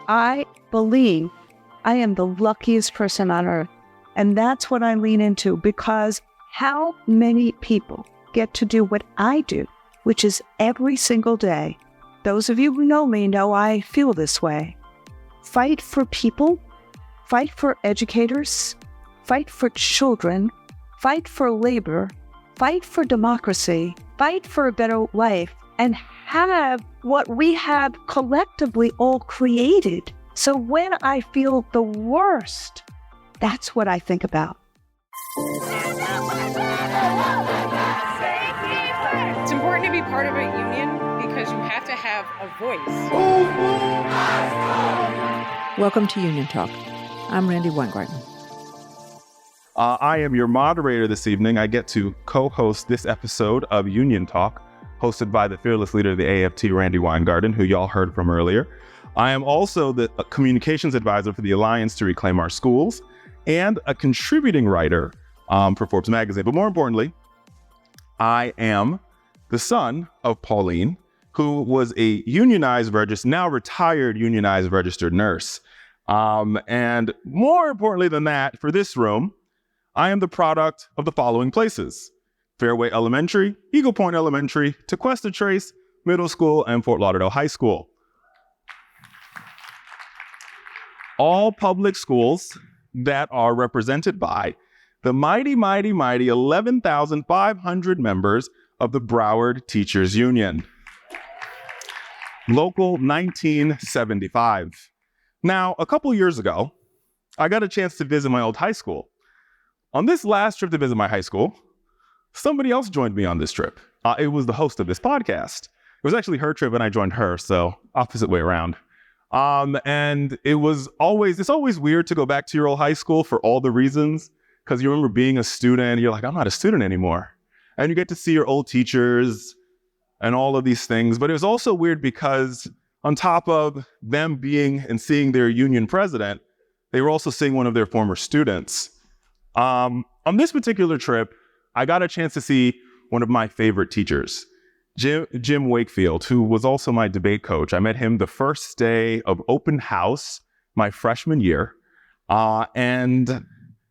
I believe I am the luckiest person on earth. And that's what I lean into, because how many people get to do what I do, which is every single day. Those of you who know me know I feel this way. Fight for people, fight for educators, fight for children, fight for labor, fight for democracy, fight for a better life, and have what we have collectively all created. So when I feel the worst, that's what I think about. It's important to be part of a union because you have to have a voice. Welcome to Union Talk. I'm Randi Weingarten. I am your moderator this evening. I get to co-host this episode of Union Talk, hosted by the fearless leader of the AFT, Randi Weingarten, who y'all heard from earlier. I am also the communications advisor for the Alliance to Reclaim Our Schools and a contributing writer for Forbes magazine. But more importantly, I am the son of Pauline, who was a unionized, now retired unionized registered nurse. And more importantly than that, for this room, I am the product of the following places: Fairway Elementary, Eagle Point Elementary, Tequesta Trace Middle School, and Fort Lauderdale High School. All public schools that are represented by the mighty 11,500 members of the Broward Teachers Union. Local 1975. Now, a couple years ago, I got a chance to visit my old high school. On this last trip to visit my high school, somebody else joined me on this trip. It was the host of this podcast. It was actually her trip and I joined her, so opposite way around. And it's always weird to go back to your old high school for all the reasons, because you remember being a student, you're like, I'm not a student anymore. And you get to see your old teachers and all of these things. But it was also weird because on top of them being and seeing their union president, they were also seeing one of their former students. On this particular trip, I got a chance to see one of my favorite teachers, Jim Wakefield, who was also my debate coach. I met him the first day of open house my freshman year, and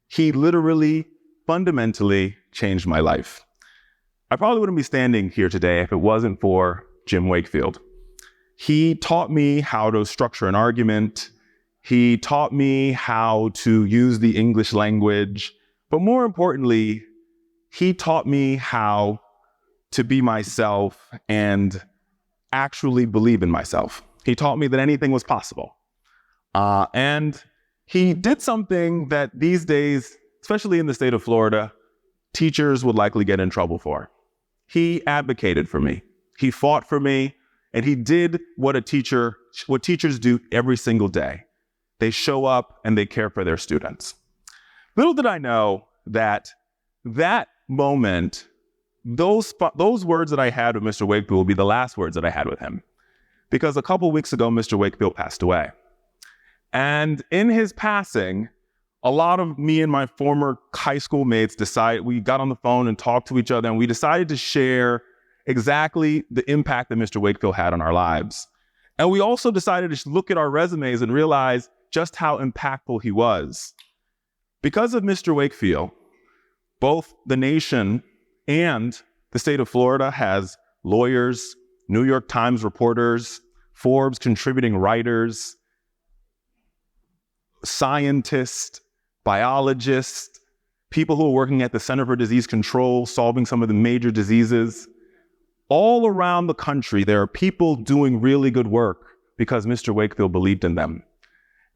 he literally fundamentally changed my life. I probably wouldn't be standing here today if it wasn't for Jim Wakefield. He taught me how to structure an argument. He taught me how to use the English language. But more importantly, he taught me how to be myself and actually believe in myself. He taught me that anything was possible. And he did something that these days, especially in the state of Florida, teachers would likely get in trouble for. He advocated for me. He fought for me, and he did what teachers do every single day. They show up and they care for their students. Little did I know that moment, those words that I had with Mr. Wakefield will be the last words that I had with him. Because a couple weeks ago, Mr. Wakefield passed away. And in his passing, a lot of me and my former high school mates we got on the phone and talked to each other, and we decided to share exactly the impact that Mr. Wakefield had on our lives. And we also decided to look at our resumes and realize just how impactful he was. Because of Mr. Wakefield, both the nation and the state of Florida has lawyers, New York Times reporters, Forbes contributing writers, scientists, biologists, people who are working at the Center for Disease Control, solving some of the major diseases. All around the country, there are people doing really good work because Mr. Wakefield believed in them.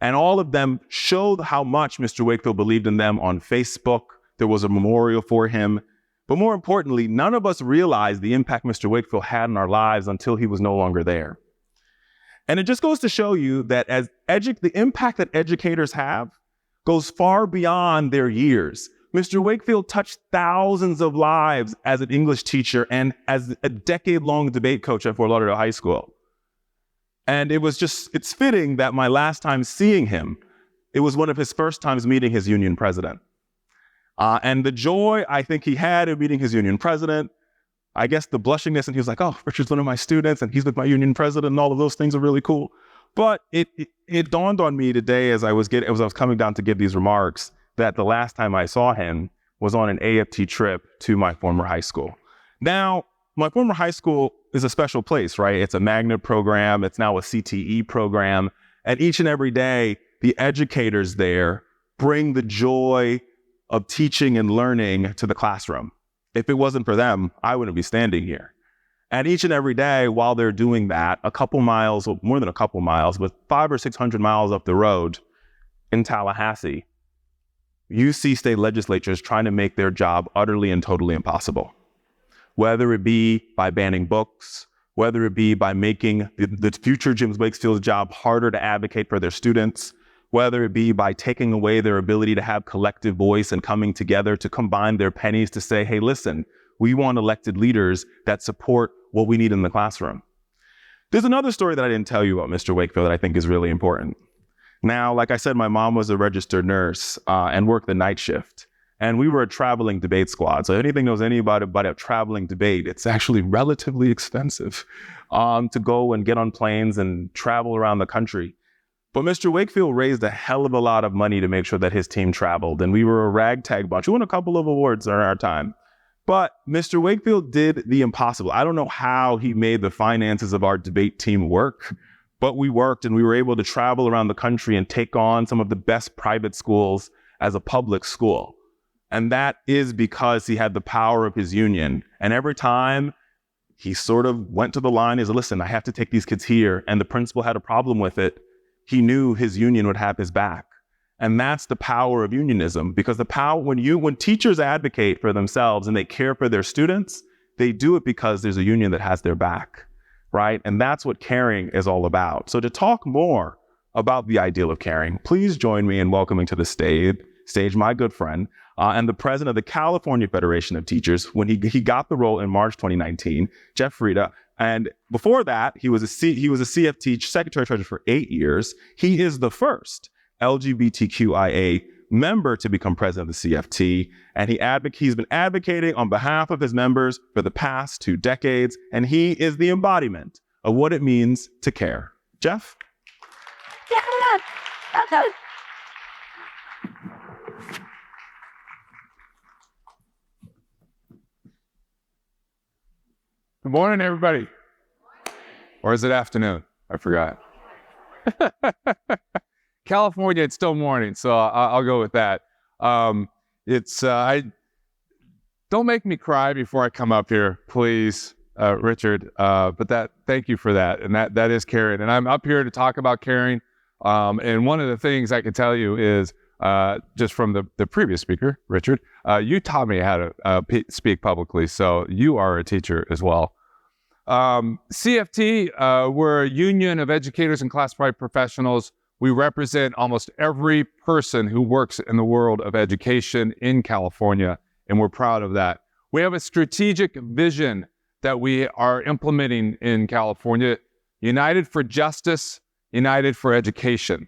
And all of them showed how much Mr. Wakefield believed in them on Facebook. There was a memorial for him. But more importantly, none of us realized the impact Mr. Wakefield had in our lives until he was no longer there. And it just goes to show you that the impact that educators have goes far beyond their years. Mr. Wakefield touched thousands of lives as an English teacher and as a decade-long debate coach at Fort Lauderdale High School. And it's fitting that my last time seeing him, it was one of his first times meeting his union president. And the joy I think he had in meeting his union president, I guess the blushingness, and he was like, oh, Richard's one of my students and he's with my union president and all of those things are really cool. But it dawned on me today as I was coming down to give these remarks that the last time I saw him was on an AFT trip to my former high school. Now, my former high school is a special place, right? It's a magnet program. It's now a CTE program. And each and every day, the educators there bring the joy of teaching and learning to the classroom. If it wasn't for them, I wouldn't be standing here. And each and every day while they're doing that, a couple miles, or more than a couple miles, but 500 or 600 miles up the road in Tallahassee, you see state legislatures trying to make their job utterly and totally impossible. Whether it be by banning books, whether it be by making the future Jim Wakefield's job harder to advocate for their students, whether it be by taking away their ability to have collective voice and coming together to combine their pennies to say, hey, listen, we want elected leaders that support what we need in the classroom. There's another story that I didn't tell you about Mr. Wakefield that I think is really important. Now, like I said, my mom was a registered nurse and worked the night shift. And we were a traveling debate squad. So if anything knows anybody about a traveling debate, it's actually relatively expensive to go and get on planes and travel around the country. But Mr. Wakefield raised a hell of a lot of money to make sure that his team traveled. And we were a ragtag bunch. We won a couple of awards during our time. But Mr. Wakefield did the impossible. I don't know how he made the finances of our debate team work, but we worked and we were able to travel around the country and take on some of the best private schools as a public school. And that is because he had the power of his union. And every time he sort of went to the line, he said, listen, I have to take these kids here. And the principal had a problem with it. He knew his union would have his back. And that's the power of unionism, because the power, when teachers advocate for themselves and they care for their students, they do it because there's a union that has their back, right? And that's what caring is all about. So to talk more about the ideal of caring, please join me in welcoming to the stage my good friend and the president of the California Federation of Teachers when he got the role in March 2019, Jeff Freitas. And before that, he was a CFT Secretary Treasurer for 8 years. He is the first LGBTQIA member to become president of the CFT, and he's been advocating on behalf of his members for the past 2 decades, and he is the embodiment of what it means to care. Jeff? Good morning, everybody. Or is it afternoon? I forgot. California, it's still morning, so I'll go with that. Don't make me cry before I come up here, please, Richard. But thank you for that, and that is caring. And I'm up here to talk about caring. And one of the things I can tell you is just from the previous speaker, Richard, you taught me how to speak publicly, so you are a teacher as well. CFT, we're a union of educators and classified professionals. We represent almost every person who works in the world of education in California, and we're proud of that. We have a strategic vision that we are implementing in California, United for Justice, United for Education.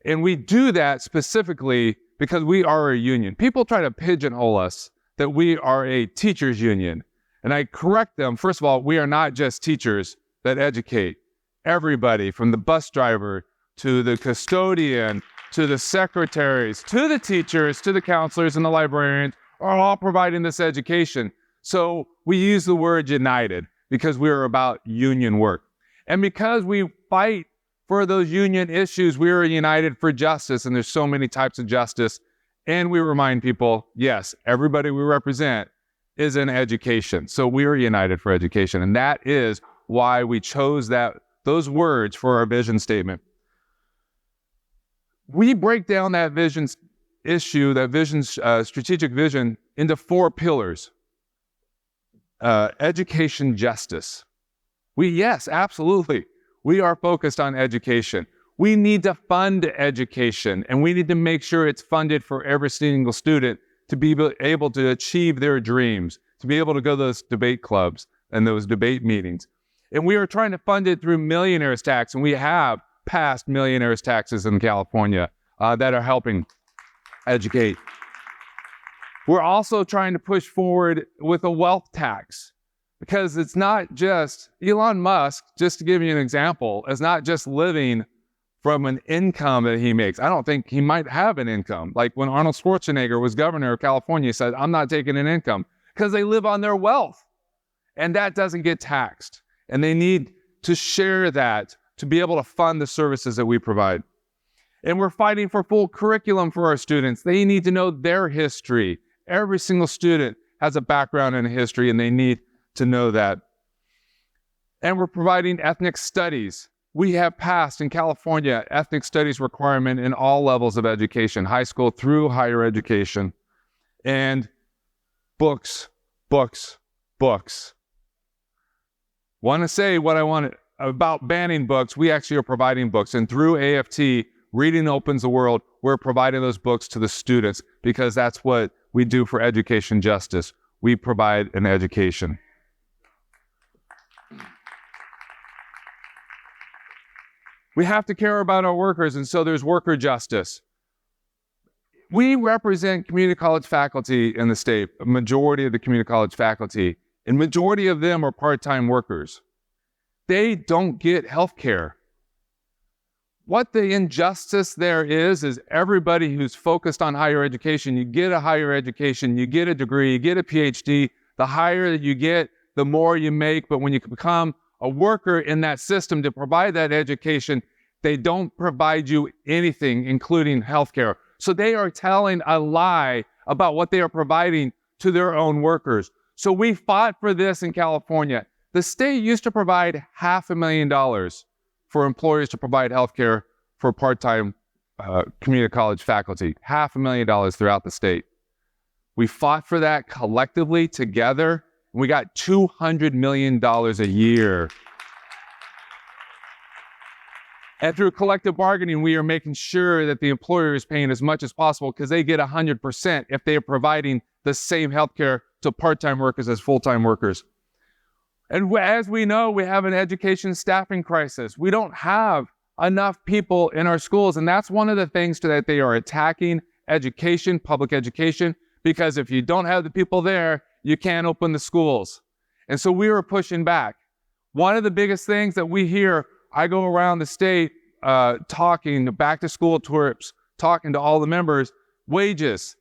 And we do that specifically because we are a union. People try to pigeonhole us that we are a teachers union. And I correct them. First of all, we are not just teachers that educate. Everybody from the bus driver to the custodian, to the secretaries, to the teachers, to the counselors and the librarians are all providing this education. So we use the word united because we are about union work. And because we fight for those union issues, we are united for justice, and there's so many types of justice. And we remind people, yes, everybody we represent is in education. So we are united for education. And that is why we chose those words for our vision statement. We break down that vision issue, strategic vision, into 4 pillars. Education justice. Yes, absolutely. We are focused on education. We need to fund education, and we need to make sure it's funded for every single student to be able to achieve their dreams, to be able to go to those debate clubs and those debate meetings. And we are trying to fund it through millionaire's tax, and we have passed millionaire's taxes in California that are helping educate. We're also trying to push forward with a wealth tax, Because it's not just, Elon Musk, just to give you an example, is not just living from an income that he makes. I don't think he might have an income. Like when Arnold Schwarzenegger was governor of California, he said, I'm not taking an income, because they live on their wealth. And that doesn't get taxed. And they need to share that to be able to fund the services that we provide. And we're fighting for full curriculum for our students. They need to know their history. Every single student has a background in history, and they need to know that. And we're providing ethnic studies. We have passed in California ethnic studies requirement in all levels of education, high school through higher education. And books, books, books. Want to say what I want about banning books. We actually are providing books. And through AFT, Reading Opens the World, we're providing those books to the students, because that's what we do for education justice. We provide an education. We have to care about our workers, and so there's worker justice. We represent community college faculty in the state, a majority of the community college faculty, and majority of them are part-time workers. They don't get health care. What the injustice there is everybody who's focused on higher education, you get a higher education, you get a degree, you get a PhD, the higher that you get, the more you make, but when you become a worker in that system to provide that education, they don't provide you anything, including healthcare. So they are telling a lie about what they are providing to their own workers. So we fought for this in California. The state used to provide $500,000 for employers to provide healthcare for part-time community college faculty. $500,000 throughout the state. We fought for that collectively together. We got $200 million a year. And through collective bargaining, we are making sure that the employer is paying as much as possible, because they get 100% if they are providing the same health care to part-time workers as full-time workers. And as we know, we have an education staffing crisis. We don't have enough people in our schools, and that's one of the things that they are attacking education, public education, because if you don't have the people there, you can't open the schools. And so we were pushing back. One of the biggest things that we hear, I go around the state talking back to school trips, talking to all the members, wages,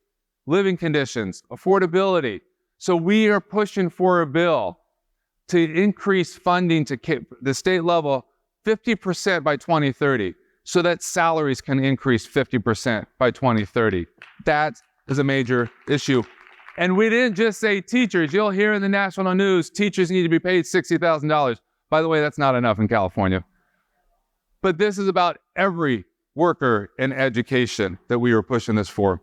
living conditions, affordability. So we are pushing for a bill to increase funding to the state level 50% by 2030, so that salaries can increase 50% by 2030. That is a major issue. And we didn't just say teachers. You'll hear in the national news, teachers need to be paid $60,000. By the way, that's not enough in California. But this is about every worker in education that we are pushing this for.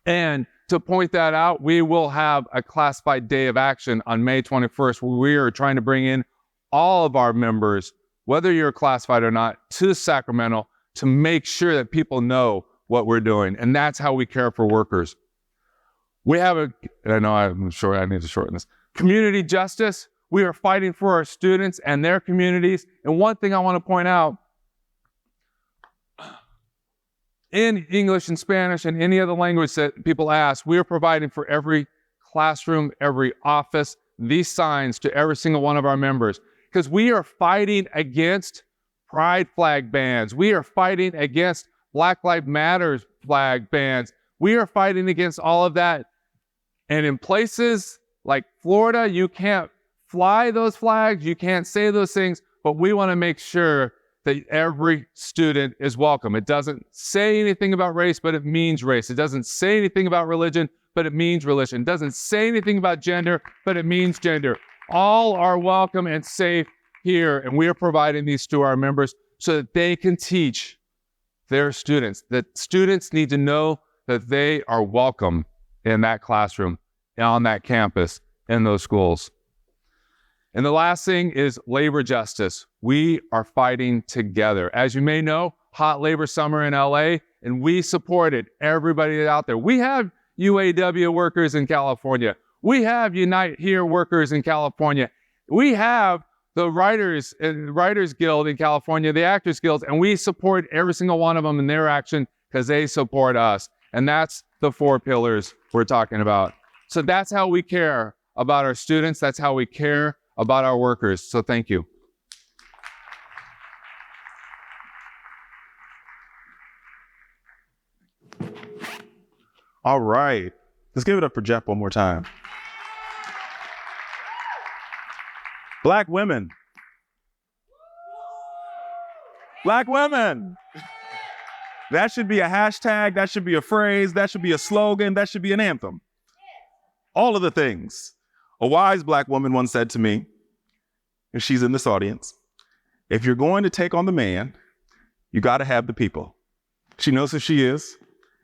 And to point that out, we will have a classified day of action on May 21st, where we are trying to bring in all of our members, whether you're classified or not, to Sacramento to make sure that people know what we're doing. And that's how we care for workers. We have and I know I'm sure I need to shorten this, community justice. We are fighting for our students and their communities. And one thing I want to point out, in English and Spanish and any other language that people ask, we are providing for every classroom, every office, these signs to every single one of our members. Because we are fighting against pride flag bans. We are fighting against Black Lives Matter flag bans. We are fighting against all of that. And in places like Florida, you can't fly those flags, you can't say those things, but we want to make sure that every student is welcome. It doesn't say anything about race, but it means race. It doesn't say anything about religion, but it means religion. It doesn't say anything about gender, but it means gender. All are welcome and safe here, and we are providing these to our members so that they can teach their students. That students need to know that they are welcome in that classroom, on that campus, in those schools. And the last thing is labor justice. We are fighting together. As you may know, hot labor summer in LA, and we supported everybody out there. We have UAW workers in California. We have Unite Here workers in California. We have the Writers Guild in California, the Actors Guild, and we support every single one of them in their action because they support us. And that's the 4 pillars we're talking about. So that's how we care about our students. That's how we care about our workers. So thank you. All right. Let's give it up for Jeff one more time. Black women. Black women. That should be a hashtag. That should be a phrase. That should be a slogan. That should be an anthem. All of the things. A wise Black woman once said to me, and she's in this audience, if you're going to take on the man, you got to have the people. She knows who she is.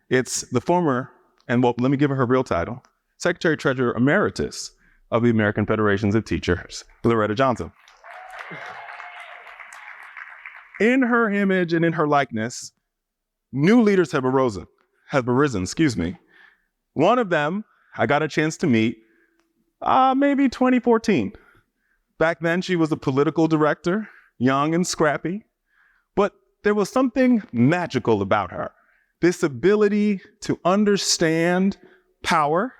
It's the former, and well, let me give her real title, Secretary Treasurer Emeritus of the American Federations of Teachers, Loretta Johnson. In her image and in her likeness, new leaders have arisen. One of them I got a chance to meet maybe 2014. Back then, she was a political director, young and scrappy, but there was something magical about her. This ability to understand power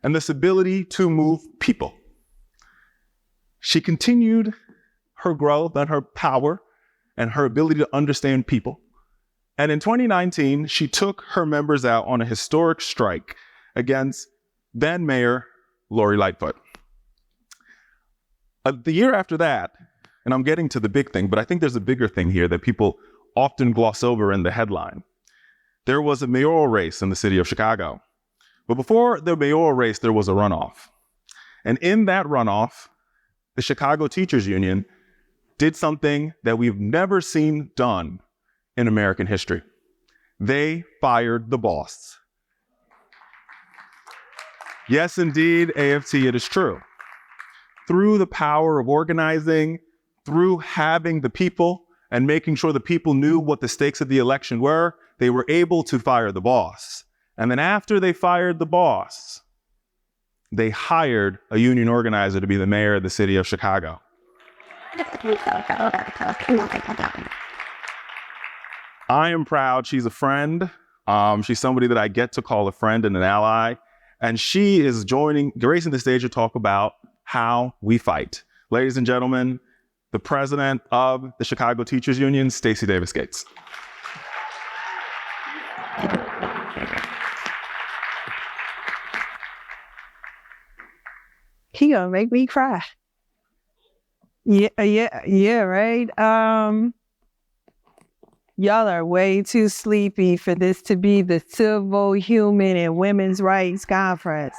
and this ability to move people. She continued her growth and her power and her ability to understand people. And in 2019, she took her members out on a historic strike against then Mayor Lori Lightfoot. The year after that, and I'm getting to the big thing, but I think there's a bigger thing here that people often gloss over in the headline. There was a mayoral race in the city of Chicago. But before the mayoral race, there was a runoff. And in that runoff, the Chicago Teachers Union did something that we've never seen done in American history. They fired the boss. Yes, indeed, AFT, it is true. Through the power of organizing, through having the people and making sure the people knew what the stakes of the election were, they were able to fire the boss. And then after they fired the boss, they hired a union organizer to be the mayor of the city of Chicago. I am proud. She's a friend. She's somebody that I get to call a friend and an ally. And she is gracing the stage to talk about how we fight. Ladies and gentlemen, the president of the Chicago Teachers Union, Stacy Davis Gates. He gonna make me cry. Yeah, right. Y'all are way too sleepy for this to be the Civil, Human, and Women's Rights Conference.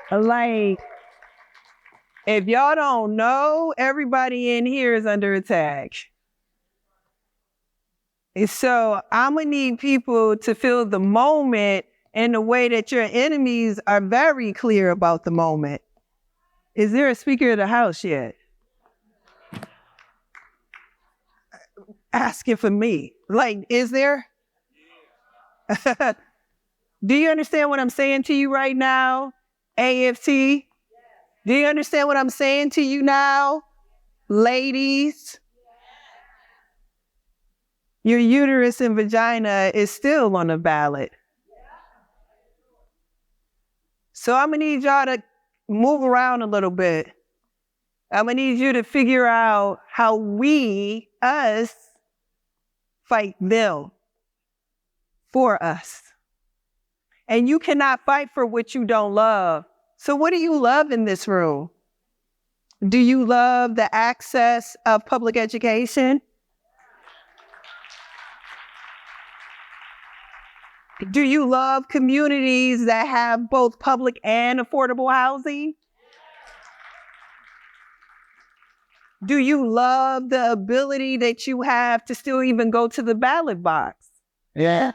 Like, if y'all don't know, everybody in here is under attack. And so I'm gonna need people to feel the moment in the way that your enemies are very clear about the moment. Is there a Speaker of the House yet? Asking for me. Like, is there? Do you understand what I'm saying to you right now, AFT? Do you understand what I'm saying to you now, ladies? Your uterus and vagina is still on the ballot. So I'm gonna need y'all to move around a little bit. I'm gonna need you to figure out how us, fight them for us. And you cannot fight for what you don't love. So what do you love in this room? Do you love the access of public education? Do you love communities that have both public and affordable housing? Do you love the ability that you have to still even go to the ballot box? Yeah.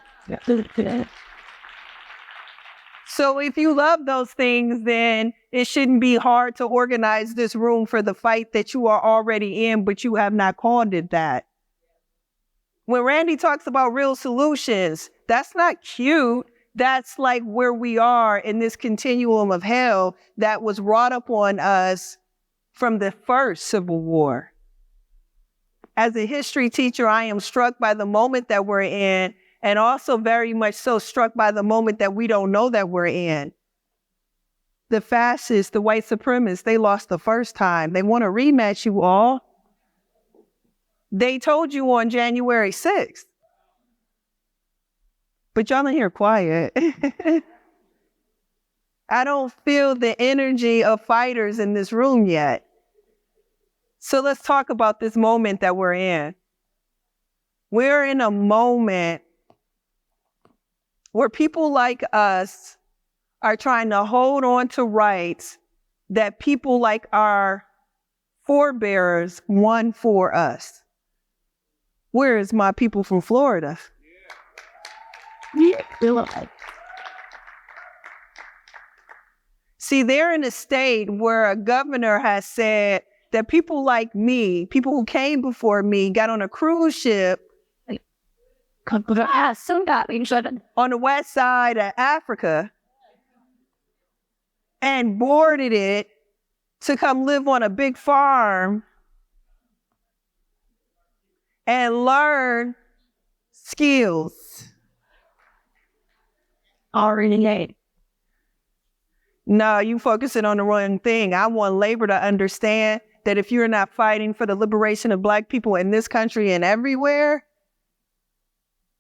So if you love those things, then it shouldn't be hard to organize this room for the fight that you are already in, but you have not called it that. When Randi talks about real solutions, that's not cute. That's like where we are in this continuum of hell that was wrought upon us from the first Civil War. As a history teacher, I am struck by the moment that we're in, and also very much so struck by the moment that we don't know that we're in. the fascists, the white supremacists, they lost the first time. They want a rematch, you all. They told you on January 6th. But y'all in here quiet. I don't feel the energy of fighters in this room yet. So let's talk about this moment that we're in. We're in a moment where people like us are trying to hold on to rights that people like our forebears won for us. Where is my people from Florida? See, they're in a state where a governor has said that people like me, people who came before me, got on a cruise ship on the west side of Africa and boarded it to come live on a big farm and learn skills. Already. No, you focusing on the wrong thing. I want labor to understand that if you're not fighting for the liberation of Black people in this country and everywhere,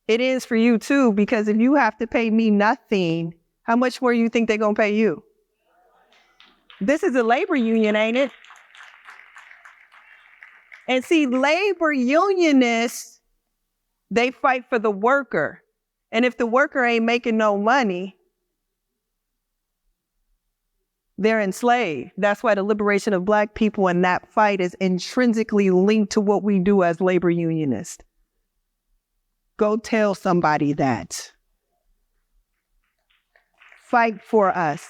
it is for you too, because if you have to pay me nothing, how much more you think they're going to pay you? This is a labor union, ain't it? And see, labor unionists, they fight for the worker. And if the worker ain't making no money, they're enslaved. That's why the liberation of Black people and that fight is intrinsically linked to what we do as labor unionists. Go tell somebody that. Fight for us.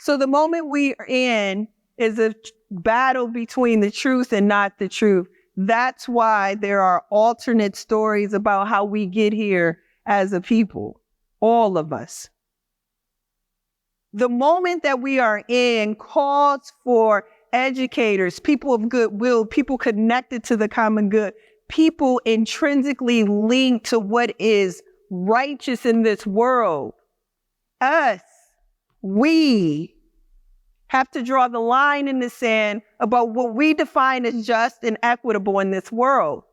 So the moment we are in is a battle between the truth and not the truth. That's why there are alternate stories about how we get here as a people, all of us. The moment that we are in calls for educators, people of goodwill, people connected to the common good, people intrinsically linked to what is righteous in this world. Us, we have to draw the line in the sand about what we define as just and equitable in this world.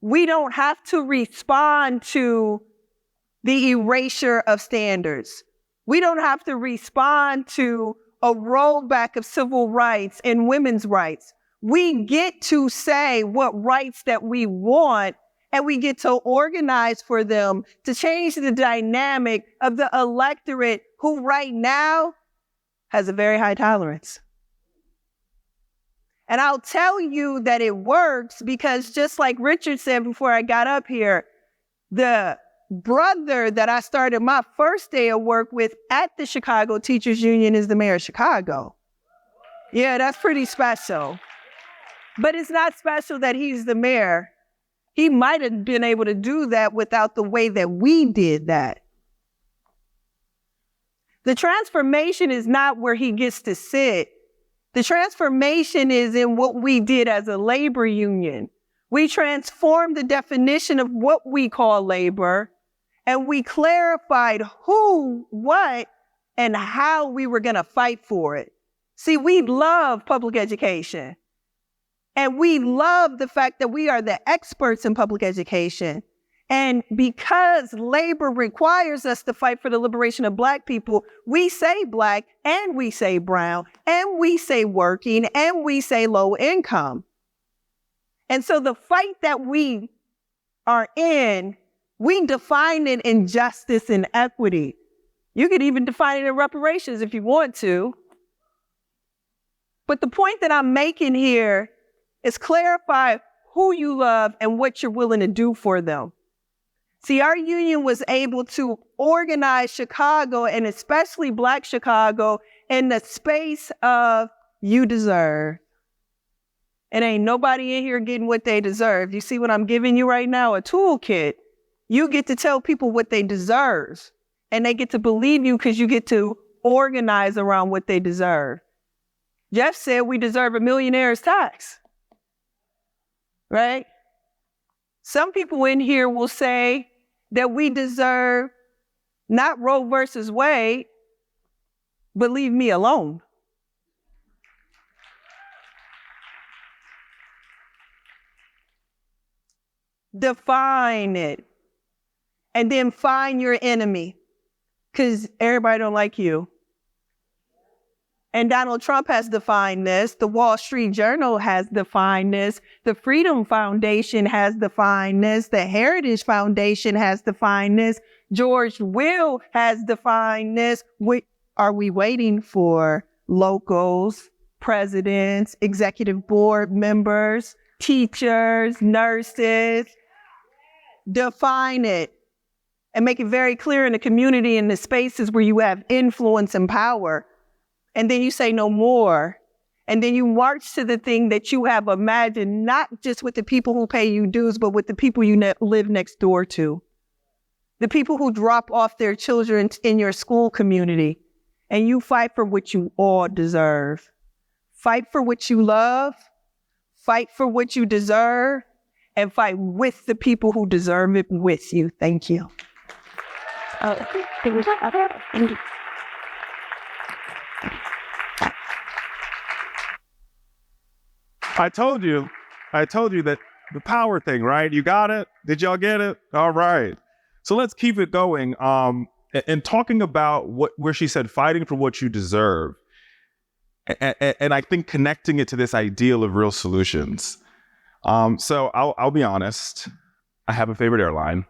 We don't have to respond to the erasure of standards. We don't have to respond to a rollback of civil rights and women's rights. We get to say what rights that we want, and we get to organize for them to change the dynamic of the electorate who right now has a very high tolerance. And I'll tell you that it works because just like Richard said before I got up here, the brother that I started my first day of work with at the Chicago Teachers Union is the mayor of Chicago. Yeah, that's pretty special. But it's not special that he's the mayor. He might have been able to do that without the way that we did that. The transformation is not where he gets to sit. The transformation is in what we did as a labor union. We transformed the definition of what we call labor, and we clarified who, what, and how we were going to fight for it. See, we love public education, and we love the fact that we are the experts in public education. And because labor requires us to fight for the liberation of Black people, we say Black, and we say brown, and we say working, and we say low income. And so the fight that we are in, we define it in justice and equity. You could even define it in reparations if you want to. But the point that I'm making here is clarify who you love and what you're willing to do for them. See, our union was able to organize Chicago, and especially Black Chicago, in the space of you deserve. And ain't nobody in here getting what they deserve. You see what I'm giving you right now? A toolkit. You get to tell people what they deserve, and they get to believe you because you get to organize around what they deserve. Jeff said we deserve a millionaire's tax, right? Some people in here will say that we deserve Not Roe versus Wade, but leave me alone. Define it. And then find your enemy, because everybody don't like you. And Donald Trump has defined this. The Wall Street Journal has defined this. The Freedom Foundation has defined this. The Heritage Foundation has defined this. George Will has defined this. Are we waiting for locals, presidents, executive board members, teachers, nurses? Define it and make it very clear in the community, in the spaces where you have influence and power. And then you say no more. And then you march to the thing that you have imagined, not just with the people who pay you dues, but with the people you live next door to. The people who drop off their children in your school community. And you fight for what you all deserve. Fight for what you love. Fight for what you deserve. And fight with the people who deserve it with you. Thank you. I told you that the power thing, right? You got it? Did y'all get it? All right. So let's keep it going. And talking about where she said, fighting for what you deserve. And I think connecting it to this ideal of real solutions. So I'll be honest. I have a favorite airline.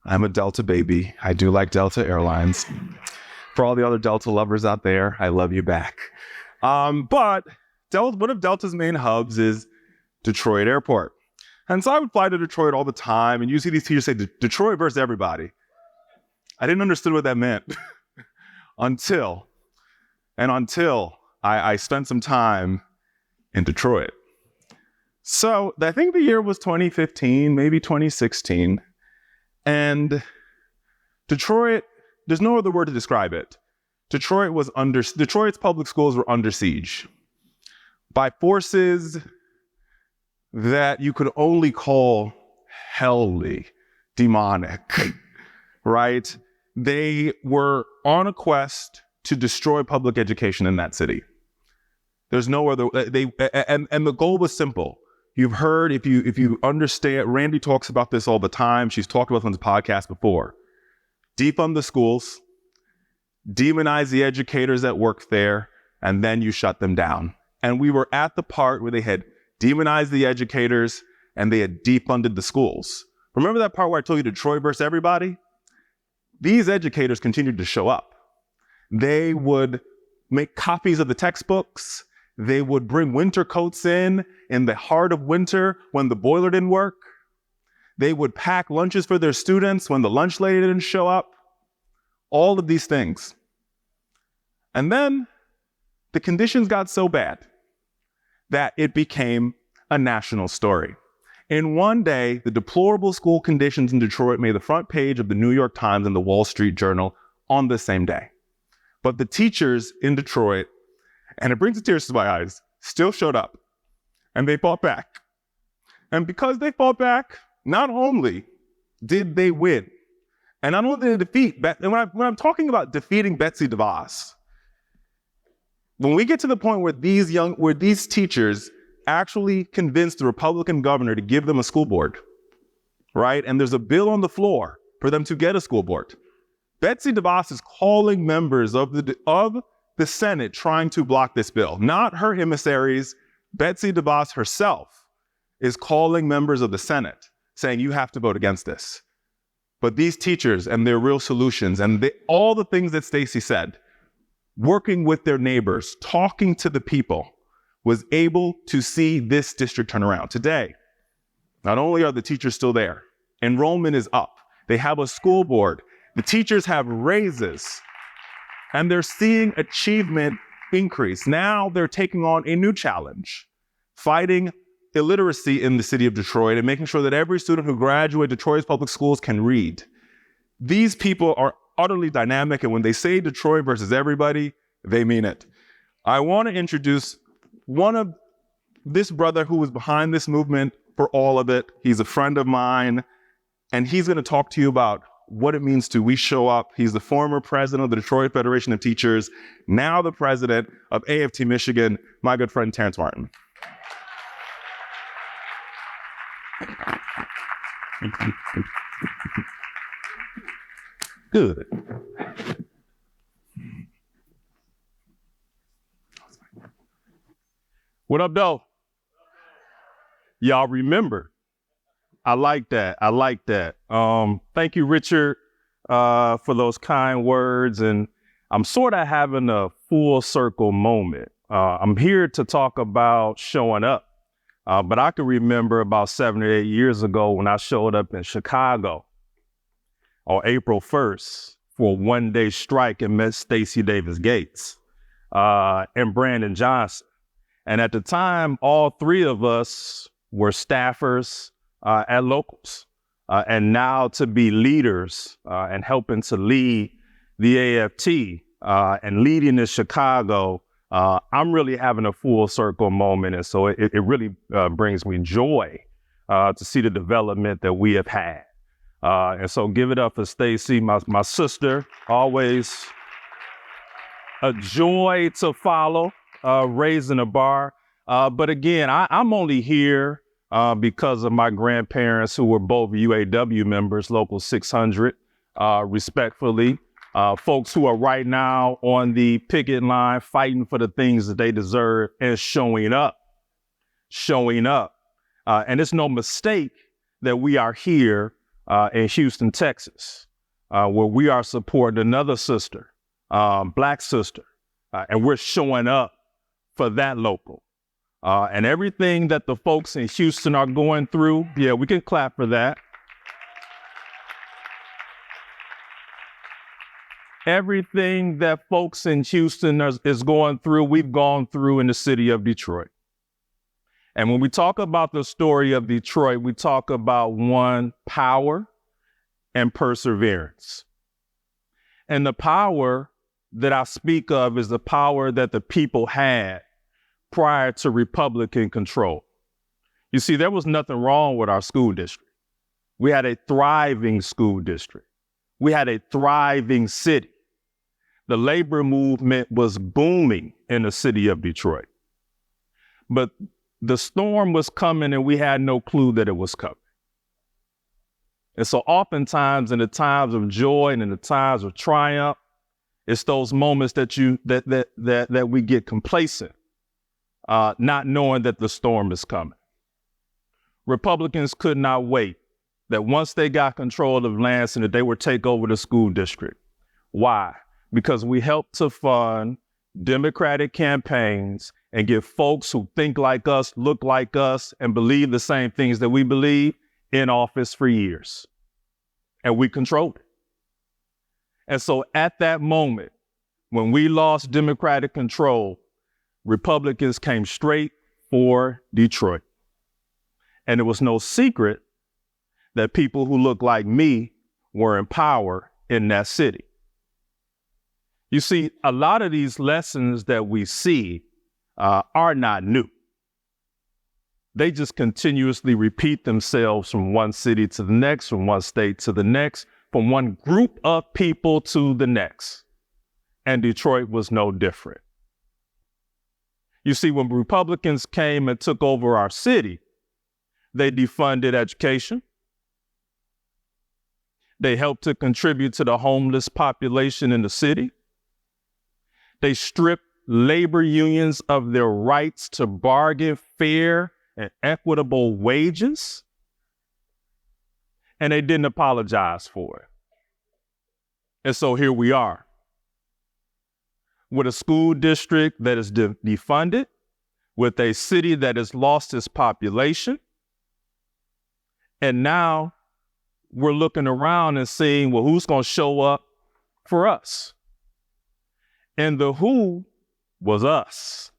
I'm a Delta baby. I do like Delta Airlines. For all the other Delta lovers out there, I love you back. But one of Delta's main hubs is Detroit Airport. And so I would fly to Detroit all the time, and you see these teachers say, Detroit versus everybody. I didn't understand what that meant until I spent some time in Detroit. So I think the year was 2015, maybe 2016. And Detroit, there's no other word to describe it. Detroit's public schools were under siege by forces that you could only call helly, demonic, right? They were on a quest to destroy public education in that city. There's no other, and the goal was simple. You've heard, if you understand, Randi talks about this all the time. She's talked about it on this podcast before. Defund the schools, demonize the educators that work there, and then you shut them down. And we were at the part where they had demonized the educators and they had defunded the schools. Remember that part where I told you Detroit versus everybody? These educators continued to show up. They would make copies of the textbooks. They would bring winter coats in the heart of winter when the boiler didn't work. They would pack lunches for their students when the lunch lady didn't show up. All of these things. And then the conditions got so bad that it became a national story. In one day, the deplorable school conditions in Detroit made the front page of the New York Times and the Wall Street Journal on the same day. But the teachers in Detroit, and it brings the tears to my eyes, still showed up and they fought back. And because they fought back, not only did they win, and not only did they defeat, and when I'm talking about defeating Betsy DeVos, when we get to the point where these teachers actually convinced the Republican governor to give them a school board, right? And there's a bill on the floor for them to get a school board. Betsy DeVos is calling members of the Senate trying to block this bill. Not her emissaries. Betsy DeVos herself is calling members of the Senate saying, you have to vote against this. But these teachers and their real solutions and all the things that Stacy said, working with their neighbors, talking to the people, was able to see this district turn around. Today, not only are the teachers still there, enrollment is up. They have a school board. The teachers have raises, and they're seeing achievement increase. Now they're taking on a new challenge, fighting illiteracy in the city of Detroit and making sure that every student who graduates Detroit's public schools can read. These people are utterly dynamic, and when they say Detroit versus everybody, they mean it. I want to introduce one of this brother who was behind this movement for all of it. He's a friend of mine, and he's going to talk to you about what it means to we show up. He's the former president of the Detroit Federation of Teachers, now the president of AFT Michigan, my good friend Terrence Martin. Good. What up, though? Y'all remember. I like that. I like that. Thank you, Richard, for those kind words. And I'm sort of having a full circle moment. I'm here to talk about showing up. But I can remember about 7 or 8 years ago when I showed up in Chicago on April 1st for a one-day strike and met Stacy Davis Gates and Brandon Johnson. And at the time, all three of us were staffers at locals. And now to be leaders and helping to lead the AFT and leading in Chicago, I'm really having a full circle moment. And so it really brings me joy to see the development that we have had. And so give it up for Stacy, my sister, always a joy to follow, raising the bar. But again, I'm only here because of my grandparents who were both UAW members, Local 600, respectfully. Folks who are right now on the picket line fighting for the things that they deserve and showing up. And it's no mistake that we are here in Houston, Texas, where we are supporting another sister, Black sister, and we're showing up for that local. And everything that the folks in Houston are going through, yeah, we can clap for that. Everything that folks in Houston is going through, we've gone through in the city of Detroit. And when we talk about the story of Detroit, we talk about one, power and perseverance. And the power that I speak of is the power that the people had prior to Republican control. You see, there was nothing wrong with our school district. We had a thriving school district. We had a thriving city. The labor movement was booming in the city of Detroit. But the storm was coming and we had no clue that it was coming. And so oftentimes in the times of joy and in the times of triumph, it's those moments that we get complacent, not knowing that the storm is coming. Republicans could not wait that once they got control of Lansing, that they would take over the school district. Why? Because we helped to fund Democratic campaigns and get folks who think like us, look like us, and believe the same things that we believe in office for years. And we controlled it. And so at that moment, when we lost Democratic control, Republicans came straight for Detroit. And it was no secret that people who look like me were in power in that city. You see, a lot of these lessons that we see are not new. They just continuously repeat themselves from one city to the next, from one state to the next, from one group of people to the next. And Detroit was no different. You see, when Republicans came and took over our city, they defunded education. They helped to contribute to the homeless population in the city. They stripped labor unions of their rights to bargain fair and equitable wages. And they didn't apologize for it. And so here we are with a school district that is defunded, with a city that has lost its population. And now we're looking around and seeing, well, who's going to show up for us? And the who was us.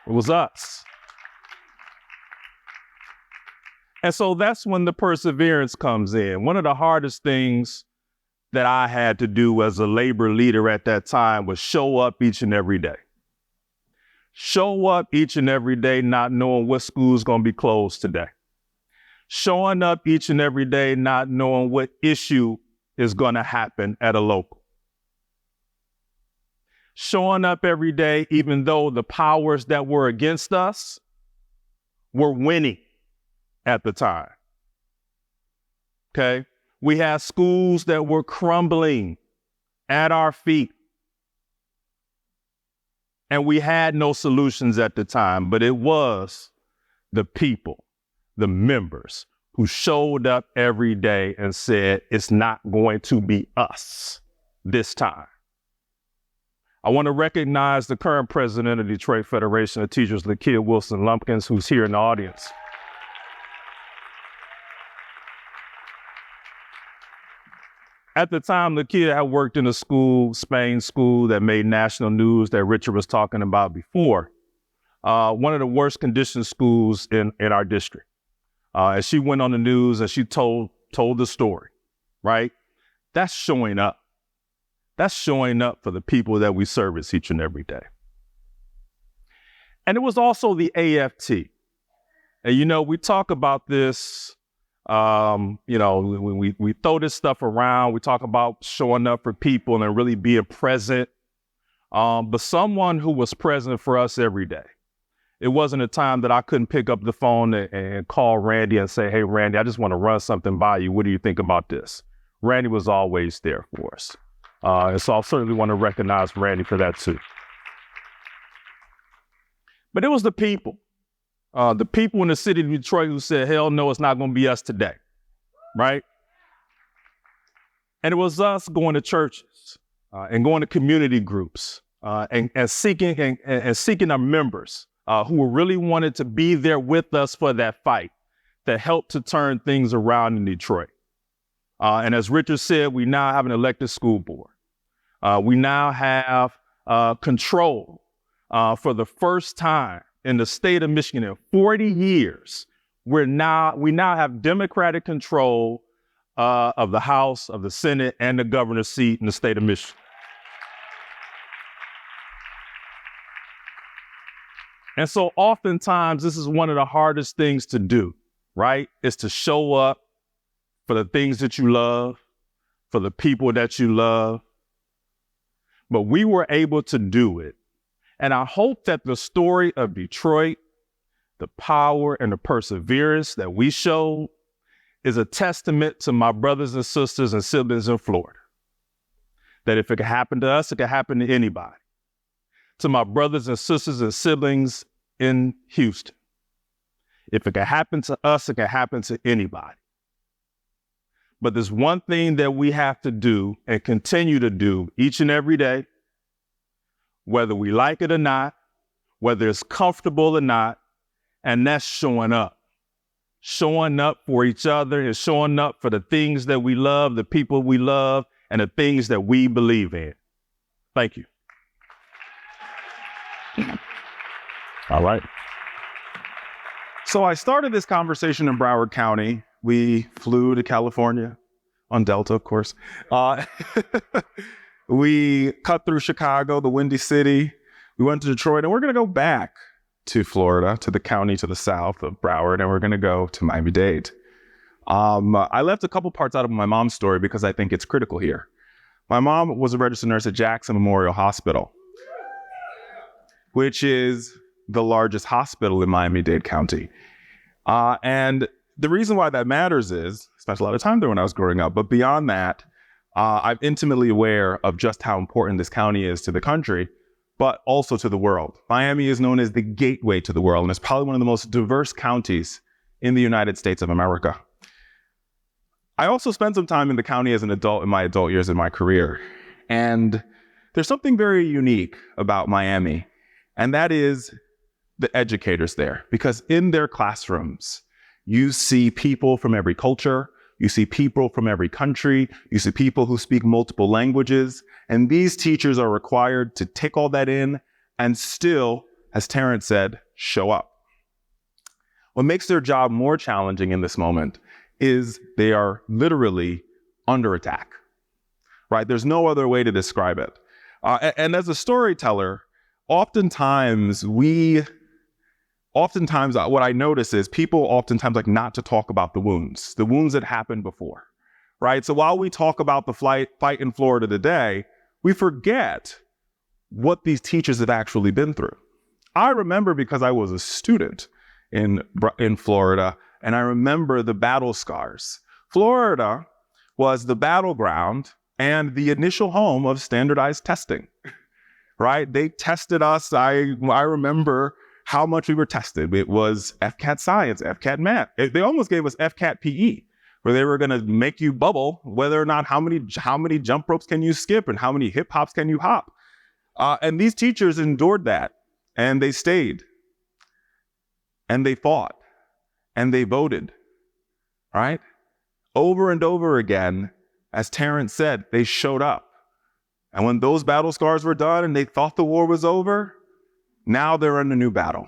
It was us. And so that's when the perseverance comes in. One of the hardest things that I had to do as a labor leader at that time was show up each and every day. Show up each and every day not knowing what school's going to be closed today. Showing up each and every day, not knowing what issue is going to happen at a local. Showing up every day, even though the powers that were against us were winning at the time. Okay? We had schools that were crumbling at our feet. And we had no solutions at the time, but it was the people, the members, who showed up every day and said, it's not going to be us this time. I want to recognize the current president of Detroit Federation of Teachers, Lakia Wilson-Lumpkins, who's here in the audience. At the time, Lakia had worked in a school, Spain school, that made national news that Richard was talking about before. One of the worst conditioned schools in our district. And she went on the news and she told the story, right? That's showing up. That's showing up for the people that we service each and every day. And it was also the AFT. And, we talk about this, when we throw this stuff around, we talk about showing up for people and really being present. But someone who was present for us every day. It wasn't a time that I couldn't pick up the phone and call Randy and say, hey, Randy, I just want to run something by you. What do you think about this? Randy was always there for us. And so I certainly want to recognize Randy for that too. But it was the people in the city of Detroit who said, hell no, it's not going to be us today, right? And it was us going to churches and going to community groups and seeking our members who really wanted to be there with us for that fight that helped to turn things around in Detroit. And as Richard said, we now have an elected school board. We now have control for the first time in the state of Michigan in 40 years. We now have Democratic control of the House, of the Senate, and the governor's seat in the state of Michigan. And so oftentimes this is one of the hardest things to do, right? Is to show up for the things that you love, for the people that you love. But we were able to do it. And I hope that the story of Detroit, the power and the perseverance that we showed, is a testament to my brothers and sisters and siblings in Florida. That if it could happen to us, it could happen to anybody. To my brothers and sisters and siblings in Houston. If it could happen to us, it could happen to anybody. But there's one thing that we have to do and continue to do each and every day, whether we like it or not, whether it's comfortable or not, and that's showing up. Showing up for each other and showing up for the things that we love, the people we love, and the things that we believe in. Thank you. All right. So I started this conversation in Broward County. We flew to California on Delta, of course. We cut through Chicago, the Windy City. We went to Detroit, and we're going to go back to Florida, to the county to the south of Broward, and we're going to go to Miami-Dade. I left a couple parts out of my mom's story because I think it's critical here. My mom was a registered nurse at Jackson Memorial Hospital, which is the largest hospital in Miami-Dade County. And the reason why that matters is, I spent a lot of time there when I was growing up, but beyond that, I'm intimately aware of just how important this county is to the country, but also to the world. Miami is known as the gateway to the world, and it's probably one of the most diverse counties in the United States of America. I also spent some time in the county as an adult in my adult years in my career. And there's something very unique about Miami, and that is the educators there. Because in their classrooms, you see people from every culture, you see people from every country, you see people who speak multiple languages, and these teachers are required to take all that in and still, as Terrence said, show up. What makes their job more challenging in this moment is they are literally under attack, right? There's no other way to describe it. And as a storyteller, oftentimes we oftentimes what I notice is people oftentimes like not to talk about the wounds that happened before, right? So while we talk about the fight in Florida today, we forget what these teachers have actually been through. I remember because I was a student in Florida, and I remember the battle scars. Florida was the battleground and the initial home of standardized testing, right? They tested us. I remember how much we were tested. It was FCAT science, FCAT math. They almost gave us FCAT PE, where they were going to make you bubble whether or not how many jump ropes can you skip and how many hip hops can you hop. And these teachers endured that, and they stayed, and they fought, and they voted, right? Over and over again, as Terrence said, they showed up. And when those battle scars were done and they thought the war was over, now they're in a new battle.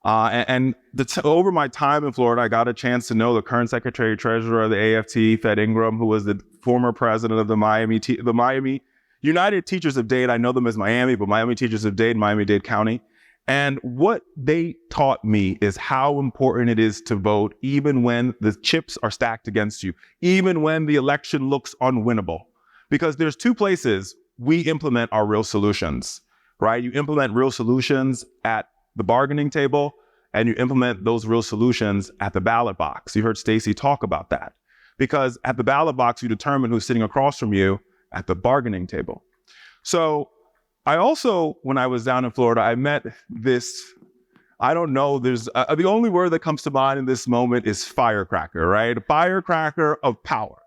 Over my time in Florida, I got a chance to know the current Secretary Treasurer of the AFT, Fed Ingram, who was the former president of the Miami United Teachers of Dade. I know them as Miami, but Miami Teachers of Dade, Miami-Dade County. And what they taught me is how important it is to vote, even when the chips are stacked against you, even when the election looks unwinnable. Because there's two places we implement our real solutions, right? You implement real solutions at the bargaining table, and you implement those real solutions at the ballot box. You heard Stacy talk about that. Because at the ballot box, you determine who's sitting across from you at the bargaining table. So I also, when I was down in Florida, I met this, I don't know, there's the only word that comes to mind in this moment is firecracker, right? Firecracker of power,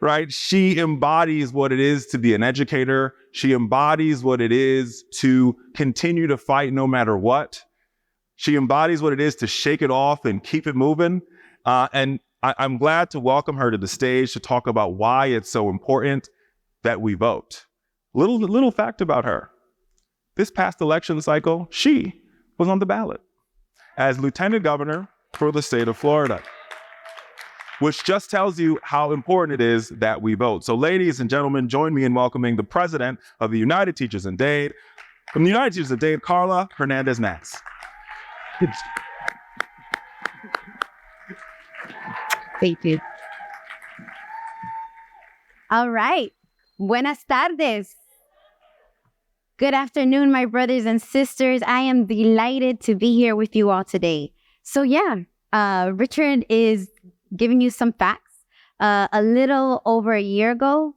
right? She embodies what it is to be an educator. She embodies what it is to continue to fight no matter what. She embodies what it is to shake it off and keep it moving. And I'm glad to welcome her to the stage to talk about why it's so important that we vote. Little fact about her. This past election cycle, she was on the ballot as lieutenant governor for the state of Florida, which just tells you how important it is that we vote. So ladies and gentlemen, join me in welcoming the president of the United Teachers of Dade, from the United Teachers of Dade, Karla Hernandez-Mats. Thank you. All right. Buenas tardes. Good afternoon, my brothers and sisters. I am delighted to be here with you all today. So Richard is giving you some facts. A little over a year ago,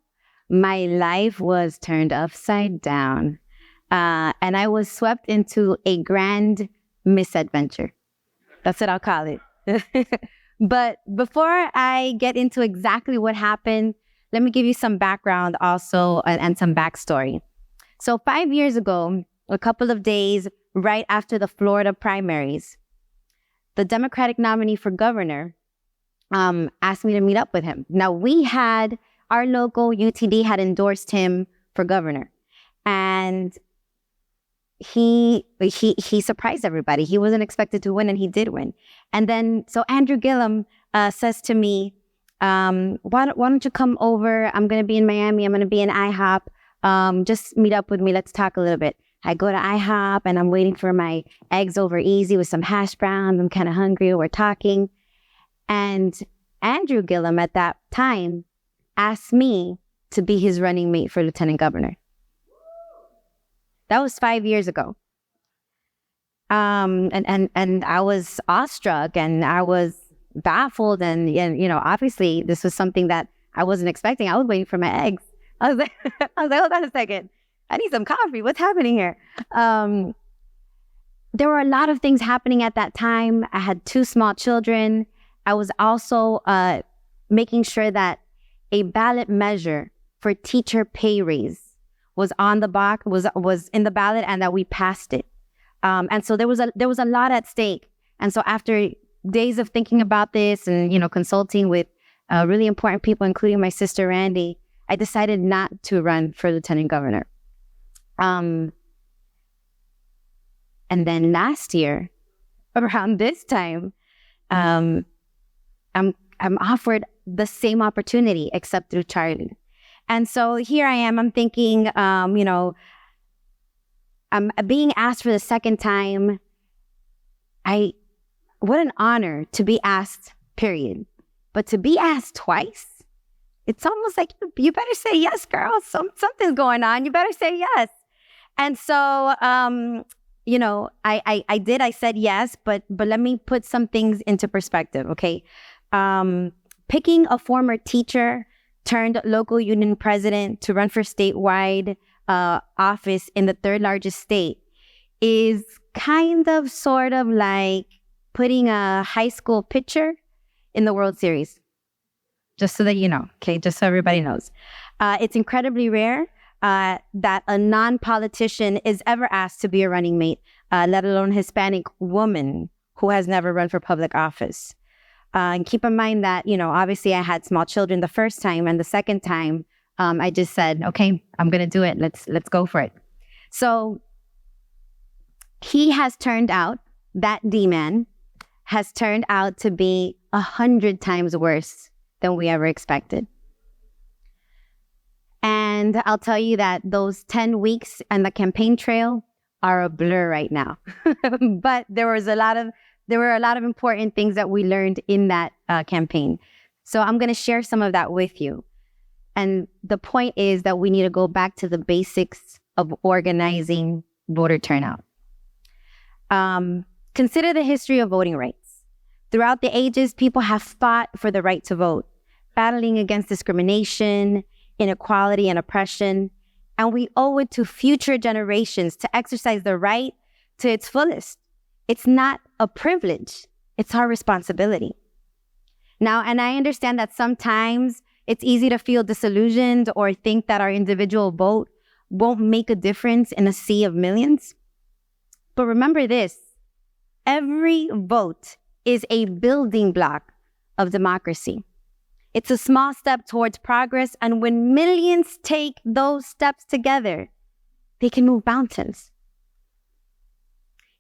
my life was turned upside down, and I was swept into a grand misadventure. That's what I'll call it. But before I get into exactly what happened, let me give you some background also and some backstory. So 5 years ago, a couple of days right after the Florida primaries, the Democratic nominee for governor asked me to meet up with him. Now, our local UTD had endorsed him for governor, and he surprised everybody. He wasn't expected to win, and he did win. And then, so Andrew Gillum says to me, why don't you come over? I'm going to be in Miami. I'm going to be in IHOP. Just meet up with me. Let's talk a little bit. I go to IHOP and I'm waiting for my eggs over easy with some hash browns. I'm kind of hungry. We're talking. And Andrew Gillum at that time asked me to be his running mate for lieutenant governor. That was 5 years ago. And I was awestruck and I was baffled. And, obviously this was something that I wasn't expecting. I was waiting for my eggs. I was like, hold on a second. I need some coffee. What's happening here? There were a lot of things happening at that time. I had 2 small children. I was also making sure that a ballot measure for teacher pay raise was on the box, was in the ballot, and that we passed it. And so there was a lot at stake. And so after days of thinking about this and consulting with really important people, including my sister Randi, I decided not to run for lieutenant governor. And then last year, around this time, I'm offered the same opportunity, except through Charlie. And so here I am. I'm thinking, I'm being asked for the second time. what an honor to be asked, period. But to be asked twice, it's almost like you better say yes, girl. Something's going on. You better say yes. And so, I said yes, but let me put some things into perspective, okay? Picking a former teacher turned local union president to run for statewide office in the third largest state is kind of sort of like putting a high school pitcher in the World Series. Just so that you know, okay? Just so everybody knows. It's incredibly rare that a non-politician is ever asked to be a running mate, let alone a Hispanic woman who has never run for public office. And keep in mind that, obviously I had small children the first time, and the second time, I just said, okay, I'm going to do it. Let's go for it. So he has turned out, that D-man has turned out to be 100 times worse than we ever expected. And I'll tell you that those 10 weeks on the campaign trail are a blur right now. But there were a lot of important things that we learned in that campaign. So I'm going to share some of that with you. And the point is that we need to go back to the basics of organizing voter turnout. Consider the history of voting rights. Throughout the ages, people have fought for the right to vote, battling against discrimination, inequality, and oppression. And we owe it to future generations to exercise the right to its fullest. It's not a privilege. It's our responsibility. Now, and I understand that sometimes it's easy to feel disillusioned or think that our individual vote won't make a difference in a sea of millions. But remember this, every vote is a building block of democracy. It's a small step towards progress, and when millions take those steps together, they can move mountains.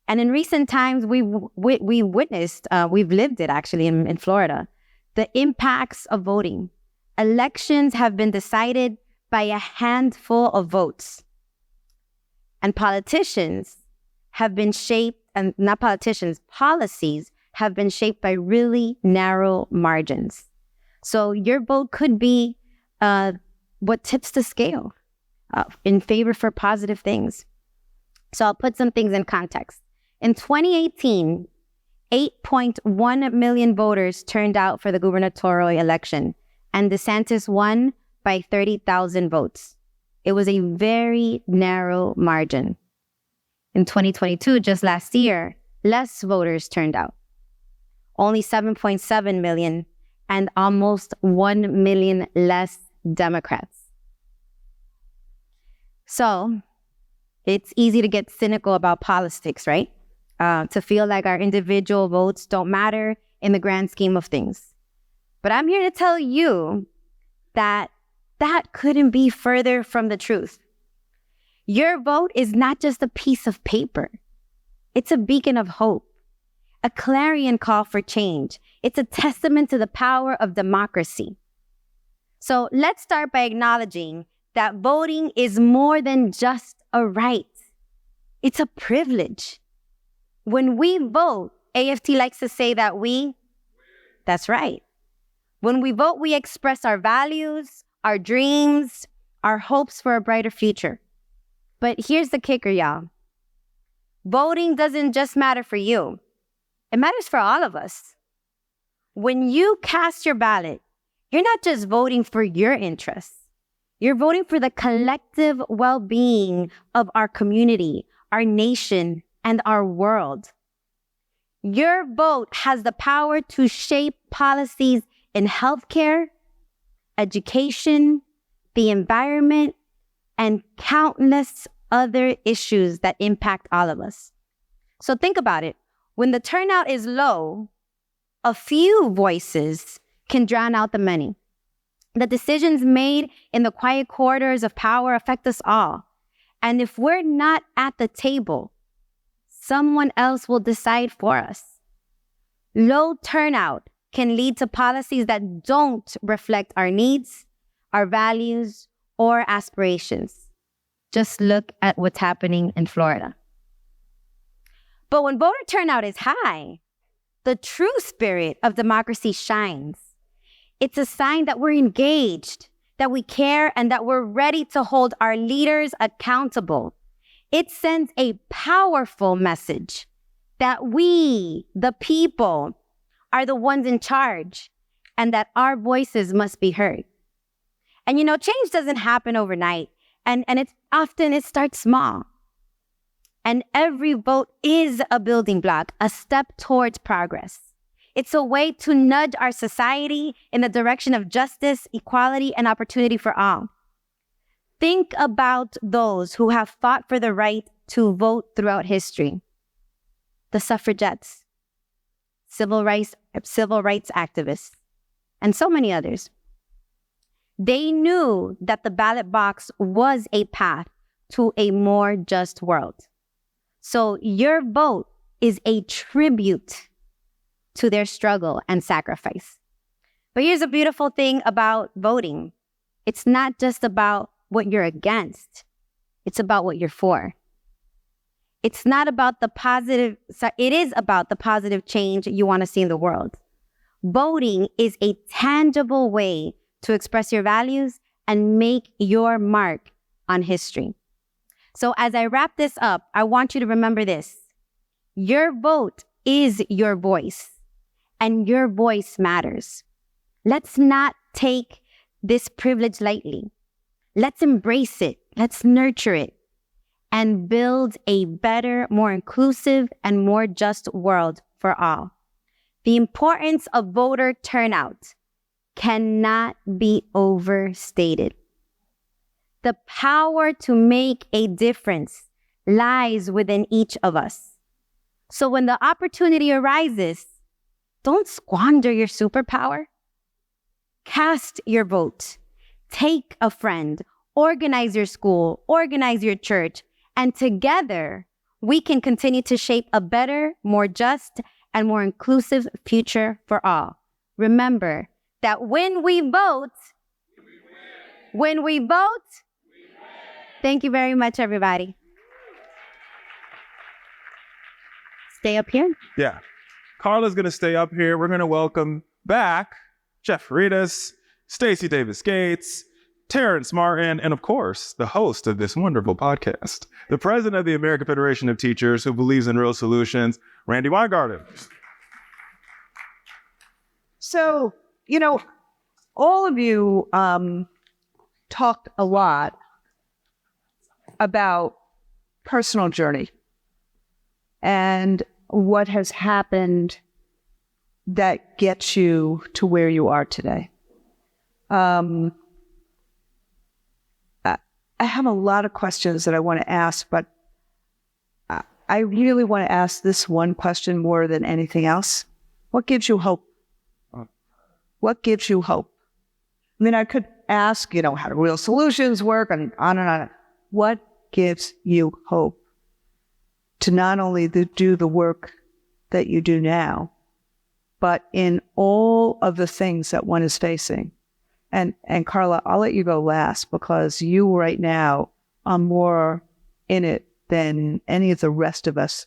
And in recent times, we witnessed, we've lived it actually in Florida, the impacts of voting. Elections have been decided by a handful of votes. And politicians have been shaped, and not politicians, policies have been shaped by really narrow margins. So your vote could be what tips the scale in favor for positive things. So I'll put some things in context. In 2018, 8.1 million voters turned out for the gubernatorial election, and DeSantis won by 30,000 votes. It was a very narrow margin. In 2022, just last year, less voters turned out. Only 7.7 million, and almost 1 million less Democrats. So it's easy to get cynical about politics, right? To feel like our individual votes don't matter in the grand scheme of things. But I'm here to tell you that that couldn't be further from the truth. Your vote is not just a piece of paper. It's a beacon of hope, a clarion call for change. It's a testament to the power of democracy. So let's start by acknowledging that voting is more than just a right. It's a privilege. When we vote, AFT likes to say that that's right. When we vote, we express our values, our dreams, our hopes for a brighter future. But here's the kicker, y'all. Voting doesn't just matter for you. It matters for all of us. When you cast your ballot, you're not just voting for your interests. You're voting for the collective well-being of our community, our nation, and our world. Your vote has the power to shape policies in healthcare, education, the environment, and countless other issues that impact all of us. So think about it. When the turnout is low, a few voices can drown out the many. The decisions made in the quiet corridors of power affect us all. And if we're not at the table, someone else will decide for us. Low turnout can lead to policies that don't reflect our needs, our values, or aspirations. Just look at what's happening in Florida. But when voter turnout is high, the true spirit of democracy shines. It's a sign that we're engaged, that we care, and that we're ready to hold our leaders accountable. It sends a powerful message that we, the people, are the ones in charge and that our voices must be heard. And change doesn't happen overnight. And it starts small. And every vote is a building block, a step towards progress. It's a way to nudge our society in the direction of justice, equality, and opportunity for all. Think about those who have fought for the right to vote throughout history. The suffragettes, civil rights activists, and so many others. They knew that the ballot box was a path to a more just world. So your vote is a tribute to their struggle and sacrifice. But here's a beautiful thing about voting. It's not just about what you're against. It's about what you're for. It's not about it is about the positive change you want to see in the world. Voting is a tangible way to express your values and make your mark on history. So as I wrap this up, I want you to remember this. Your vote is your voice, and your voice matters. Let's not take this privilege lightly. Let's embrace it. Let's nurture it and build a better, more inclusive, and more just world for all. The importance of voter turnout cannot be overstated. The power to make a difference lies within each of us. So when the opportunity arises, don't squander your superpower. Cast your vote. Take a friend. Organize your school. Organize your church. And together, we can continue to shape a better, more just, and more inclusive future for all. Remember that when we vote, thank you very much, everybody. Stay up here. Yeah. Karla's going to stay up here. We're going to welcome back Jeff Freitas, Stacy Davis Gates, Terrence Martin, and of course, the host of this wonderful podcast, the president of the American Federation of Teachers who believes in real solutions, Randi Weingarten. So, all of you talked a lot about personal journey and what has happened that gets you to where you are today. I have a lot of questions that I want to ask, but I really want to ask this one question more than anything else. What gives you hope? What gives you hope? I mean, I could ask, how do real solutions work and on and on. What gives you hope to not only do the work that you do now, but in all of the things that one is facing? And Karla, I'll let you go last because you right now are more in it than any of the rest of us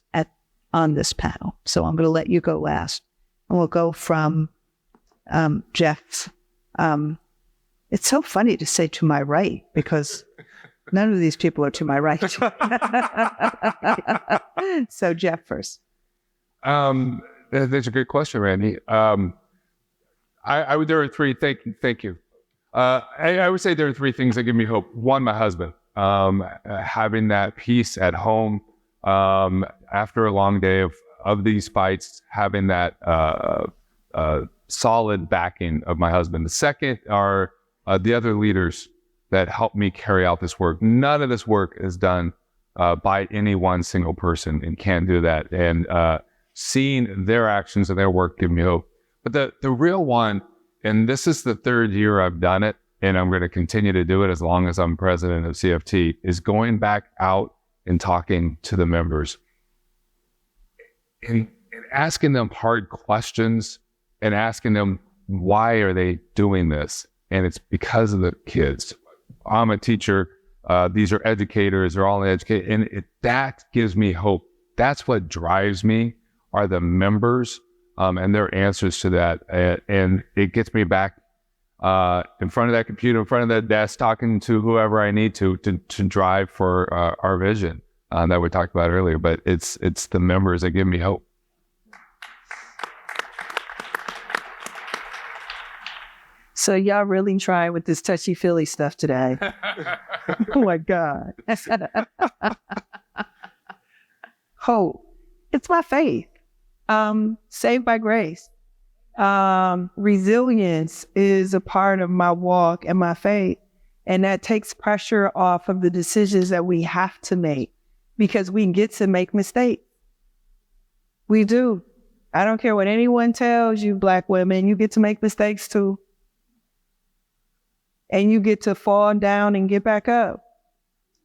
on this panel. So I'm going to let you go last. And we'll go from Jeff. It's so funny to say to my right because none of these people are to my right. So Jeff first. That's a good question, Randi. I would. There are three. Thank you. I would say there are three things that give me hope. One, my husband, having that peace at home after a long day of these fights, having that solid backing of my husband. The second are the other leaders that help me carry out this work. None of this work is done by any one single person and can't do that. And seeing their actions and their work give me hope. But the real one, and this is the third year I've done it, and I'm going to continue to do it as long as I'm president of CFT, is going back out and talking to the members and asking them hard questions and asking them, why are they doing this? And it's because of the kids. I'm a teacher. These are educators. They're all educated. And that gives me hope That's what drives me, are the members and their answers to that. And it gets me back in front of that computer, in front of that desk, talking to whoever I need to drive for our vision that we talked about earlier. But it's the members that give me hope. So y'all really trying with this touchy-feely stuff today. Oh my God. Hope. It's my faith. Saved by grace. Resilience is a part of my walk and my faith. And that takes pressure off of the decisions that we have to make, because we get to make mistakes. We do. I don't care what anyone tells you, Black women, you get to make mistakes too. And you get to fall down and get back up.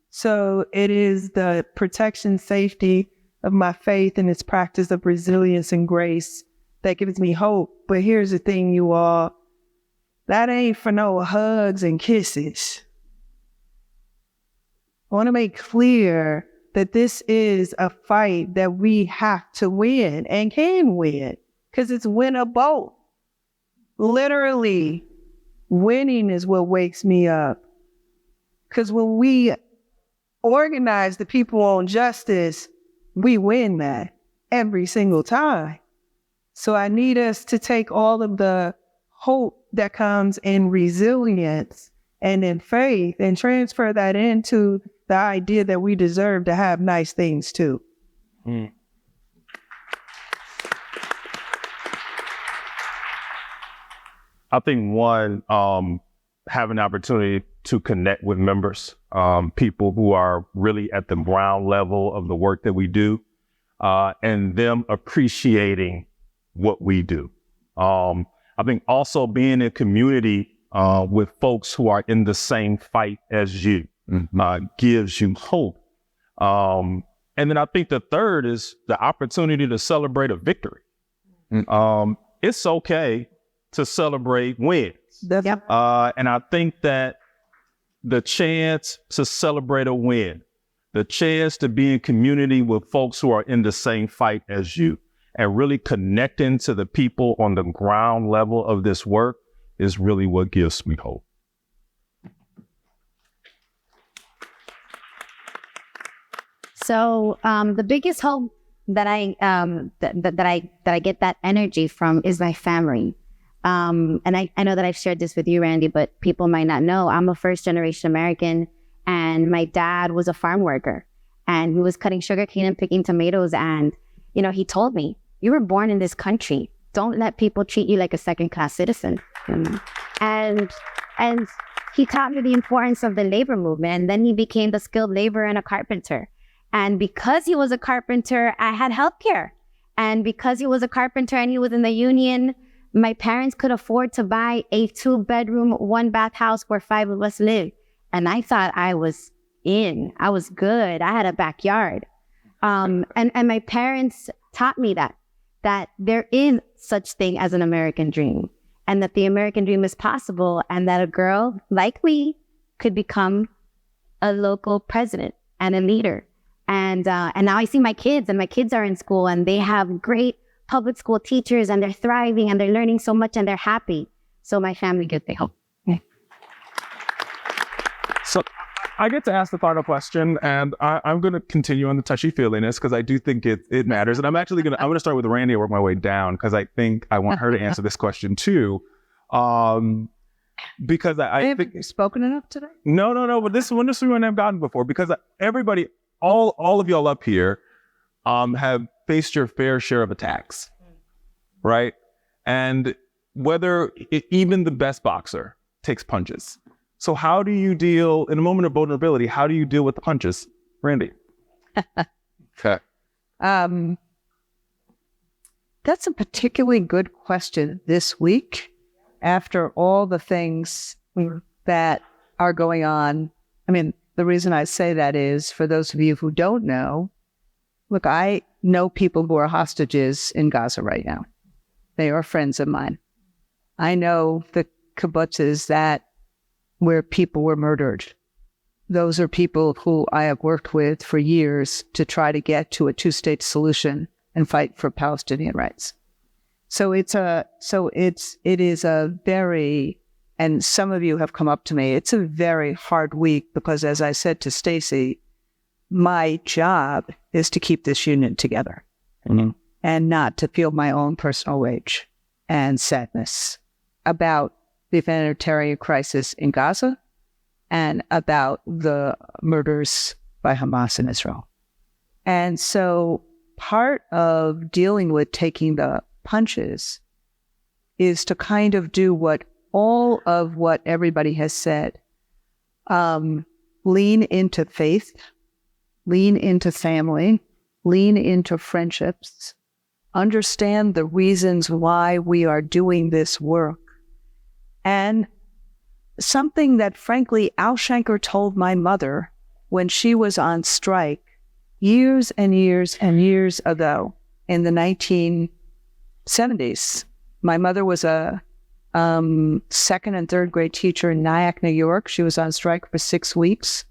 So it is the protection, safety of my faith and its practice of resilience and grace that gives me hope. But here's the thing, you all. That ain't for no hugs and kisses. I want to make clear that this is a fight that we have to win and can win, because it's winnable. Literally, winning is what wakes me up. Because when we organize the people on justice, we win that every single time. So I need us to take all of the hope that comes in resilience and in faith and transfer that into the idea that we deserve to have nice things too. Mm. I think one, have an opportunity to connect with members, people who are really at the ground level of the work that we do, and them appreciating what we do. I think also being in community with folks who are in the same fight as you gives you hope. And then I think the third is the opportunity to celebrate a victory. It's okay to celebrate wins. Yep. And I think that the chance to celebrate a win, the chance to be in community with folks who are in the same fight as you, and really connecting to the people on the ground level of this work is really what gives me hope. So the biggest hope that I get that energy from is my family. And I know that I've shared this with you, Randy, but people might not know. I'm a first-generation American, and my dad was a farm worker, and he was cutting sugarcane and picking tomatoes. And, you know, he told me, you were born in this country. Don't let people treat you like a second-class citizen. And he taught me the importance of the labor movement. And then he became the skilled laborer and a carpenter. And because he was a carpenter, I had healthcare. And because he was a carpenter and he was in the union, my parents could afford to buy a 2-bedroom, 1-bath house where 5 of us lived. And I thought I was I was good. I had a backyard. And my parents taught me that there is such thing as an American dream, and that the American dream is possible, and that a girl like me could become a local president and a leader. And now I see my kids, and my kids are in school, and they have great public school teachers, and they're thriving, and they're learning so much, and they're happy. So my family gets the hope. So I get to ask the final question, and I'm going to continue on the touchy-feeliness because I do think it matters. And I'm actually going to start with Randy and work my way down because I think I want her to answer this question too. Because I think haven't spoken enough today. No. But this is one I've gotten before, because everybody, all of y'all up here, have faced your fair share of attacks, right? And whether even the best boxer takes punches. So how do you deal, in a moment of vulnerability, how do you deal with the punches? Randy? Okay. That's a particularly good question this week, after all the things that are going on. I mean, the reason I say that is, for those of you who don't know, look, I know people who are hostages in Gaza right now. They are friends of mine. I know the kibbutzes where people were murdered. those are people who I have worked with for years to try to get to a two-state solution and fight for Palestinian rights. So it is a very, and some of you have come up to me, it's a very hard week because, as I said to Stacy, my job is to keep this union together and not to feel my own personal rage and sadness about the humanitarian crisis in Gaza and about the murders by Hamas in Israel. And so part of dealing with taking the punches is to kind of do what all of what everybody has said. Lean into faith, lean into family, lean into friendships, understand the reasons why we are doing this work. And something that, frankly, Al Shanker told my mother when she was on strike years and years and years ago in the 1970s. My mother was a second and third grade teacher in Nyack, New York. She was on strike for 6 weeks.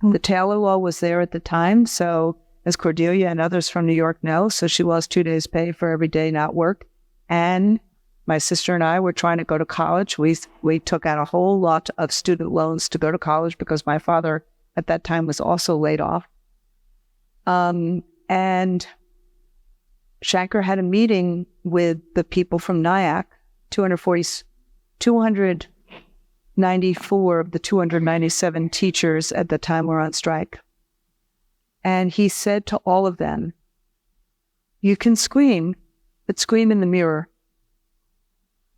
The Taylor Law was there at the time, so as Cordelia and others from New York know, so she lost 2 days' pay for every day not worked. And my sister and I were trying to go to college. We took out a whole lot of student loans to go to college because my father at that time was also laid off. And Shanker had a meeting with the people from Nyack, 294 of the 297 teachers at the time were on strike. And he said to all of them, you can scream, but scream in the mirror.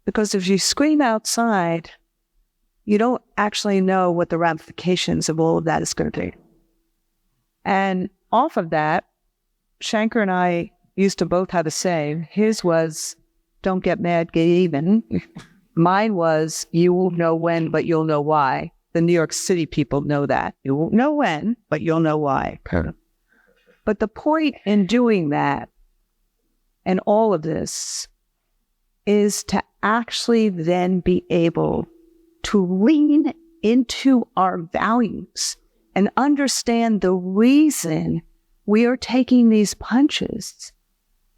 Because if you scream outside, you don't actually know what the ramifications of all of that is going to be. And off of that, Shanker and I used to both have a saying. His was, don't get mad, get even. Mine was, you will know when, but you'll know why. The New York City people know that. You won't know when, but you'll know why. But the point in doing that and all of this is to actually then be able to lean into our values and understand the reason we are taking these punches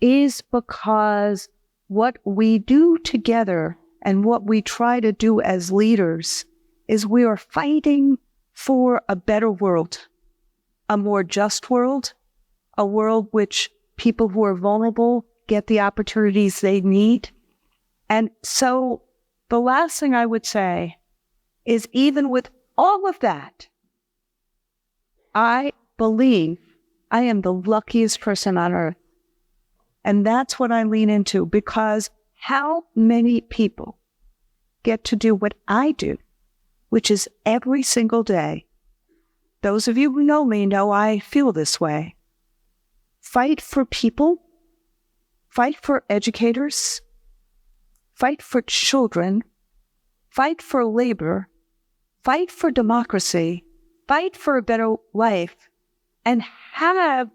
is because what we do together and what we try to do as leaders is we are fighting for a better world, a more just world, a world which people who are vulnerable get the opportunities they need. And so the last thing I would say is, even with all of that, I believe I am the luckiest person on earth. And that's what I lean into, because how many people get to do what I do, which is every single day. Those of you who know me know I feel this way. Fight for people, fight for educators, fight for children, fight for labor, fight for democracy, fight for a better life, and have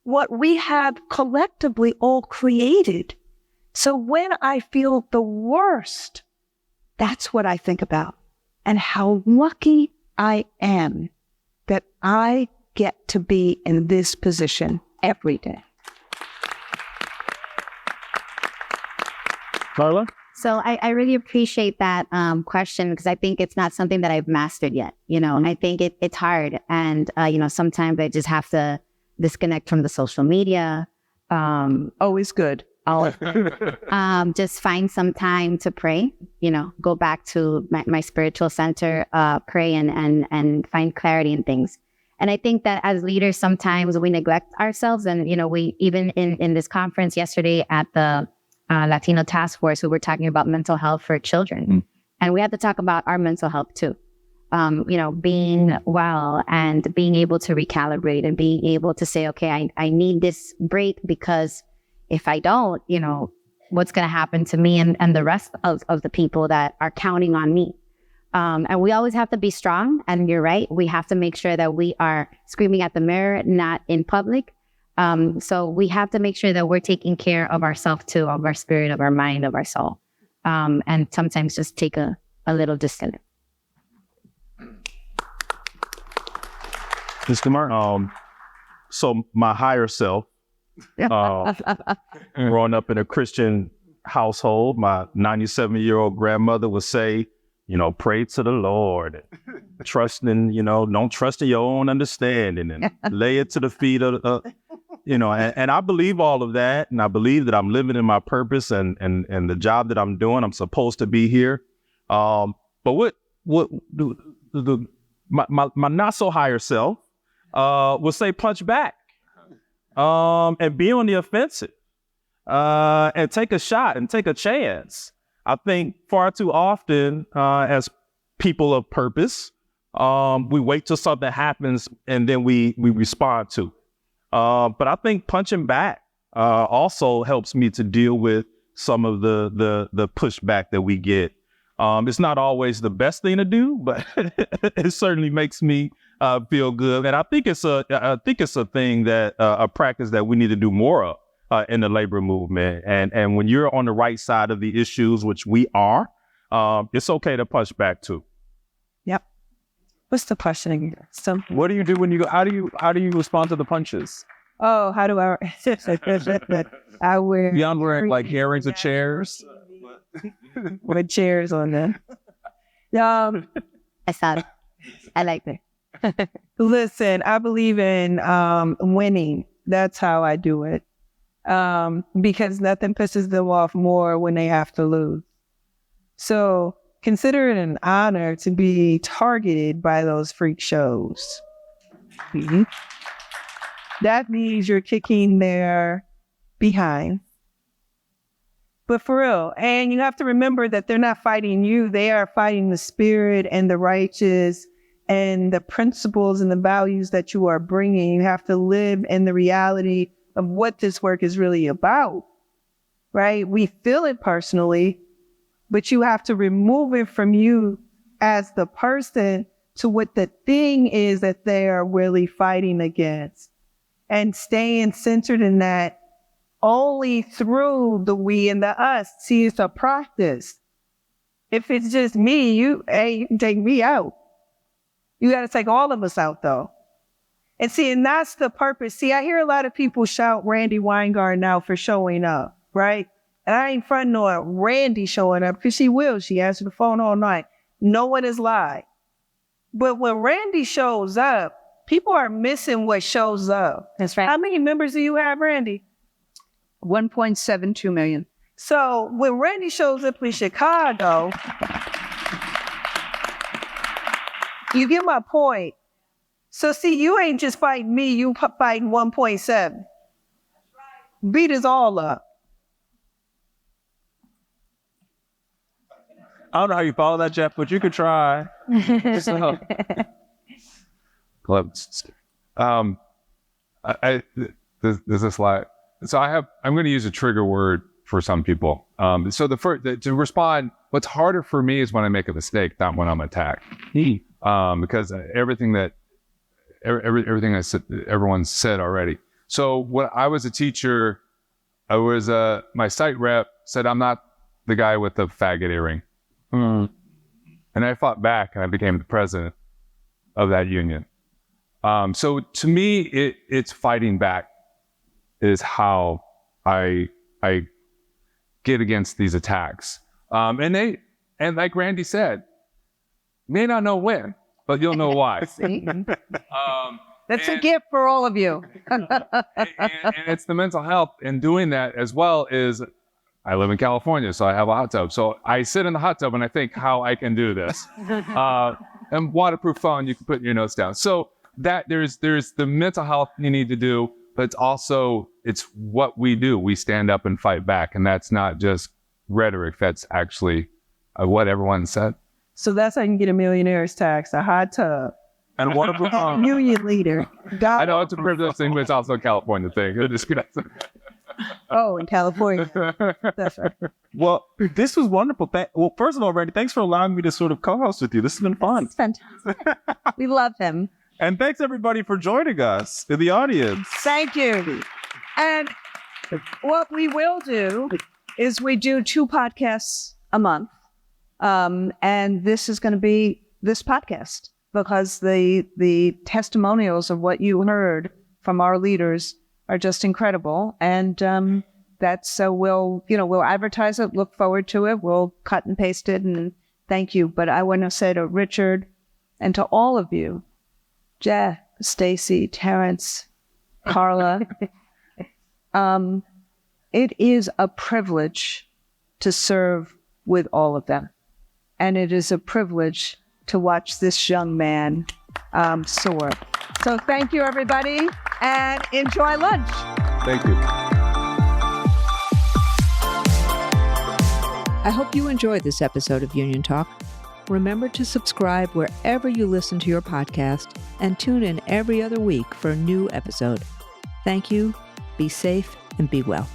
what we have collectively all created. So when I feel the worst, that's what I think about, and how lucky I am that I get to be in this position every day. Karla? So I really appreciate that question, because I think it's not something that I've mastered yet. I think it's hard. And, sometimes I just have to disconnect from the social media. Always good. I'll just find some time to pray, go back to my spiritual center, pray and find clarity in things. And I think that as leaders, sometimes we neglect ourselves. And, we even in this conference yesterday at the Latino Task Force, we were talking about mental health for children. And we have to talk about our mental health too. Being well and being able to recalibrate and being able to say, okay, I need this break, because if I don't, what's going to happen to me and the rest of the people that are counting on me. And we always have to be strong. And you're right. We have to make sure that we are screaming at the mirror, not in public. So we have to make sure that we're taking care of ourselves too, of our spirit, of our mind, of our soul. And sometimes just take a little disconnect. Mr. Martin. So my higher self, growing up in a Christian household, my 97-year-old grandmother would say, pray to the Lord, don't trust in your own understanding, and lay it to the feet of, and I believe all of that. And I believe that I'm living in my purpose and the job that I'm doing, I'm supposed to be here. But what my not so higher self will say, punch back, and be on the offensive, and take a shot and take a chance. I think far too often, as people of purpose, we wait till something happens and then we respond to. But I think punching back also helps me to deal with some of the pushback that we get. It's not always the best thing to do, but it certainly makes me feel good. And I think it's a thing that a practice that we need to do more of in the labor movement. And when you're on the right side of the issues, which we are, it's okay to push back too. Yep. What's the questioning here? So, what do you do when you go? How do you respond to the punches? Oh, how do I? I wear beyond wearing like earrings or chairs. With chairs on them. I saw it. I like that. Listen, I believe in winning. That's how I do it. Because nothing pisses them off more when they have to lose. So consider it an honor to be targeted by those freak shows. Mm-hmm. That means you're kicking their behind. But for real, and you have to remember that they're not fighting you. They are fighting the spirit and the righteous and the principles and the values that you are bringing. You have to live in the reality of what this work is really about, right? We feel it personally, but you have to remove it from you as the person to what the thing is that they are really fighting against, and staying centered in that only through the we and the us. See, it's a practice. If it's just me, you can take me out. You got to take all of us out, though. And see, and that's the purpose. See, I hear a lot of people shout Randi Weingarten now for showing up, right? And I ain't fronting on Randi showing up, because she will. She answers the phone all night. No one is lied. But when Randi shows up, people are missing what shows up. That's right. How many members do you have, Randi? 1.72 million. So when Randi shows up in Chicago, you get my point. So see, you ain't just fighting me, you fighting 1.7. Beat us all up. I don't know how you follow that, Jeff, but you could try. So, there's a slide. So I'm going to use a trigger word for some people. So to respond, what's harder for me is when I make a mistake, not when I'm attacked. Because everything I said, everyone said already. So when I was a teacher, my site rep said, I'm not the guy with the faggot earring. And I fought back and I became the president of that union. So to me, it's fighting back is how I get against these attacks. And like Randi said, may not know when, but you'll know why. That's a gift for all of you. and it's the mental health. And doing that as well is, I live in California, so I have a hot tub. So I sit in the hot tub and I think how I can do this. And waterproof phone, you can put your notes down. So that there's the mental health you need to do, but it's what we do. We stand up and fight back. And that's not just rhetoric. That's actually what everyone said. So that's how you can get a millionaire's tax, a hot tub. And waterproof phone. Union leader. I know it's a privilege thing, but it's also a California thing. Oh, in California. That's right. Well, this was wonderful. Well, first of all, Randi, thanks for allowing me to sort of co-host with you. This has been fun. It's fantastic. We love him. And thanks everybody for joining us in the audience. Thank you. And what we will do is we do 2 podcasts a month. And this is going to be this podcast. because the testimonials of what you heard from our leaders are just incredible. And so we'll advertise it, look forward to it. We'll cut and paste it, and thank you. But I want to say to Richard and to all of you, Jeff, Stacy, Terrence, Karla, it is a privilege to serve with all of them. And it is a privilege to watch this young man soar. So thank you, everybody, and enjoy lunch. Thank you. I hope you enjoyed this episode of Union Talk. Remember to subscribe wherever you listen to your podcast and tune in every other week for a new episode. Thank you, be safe, and be well.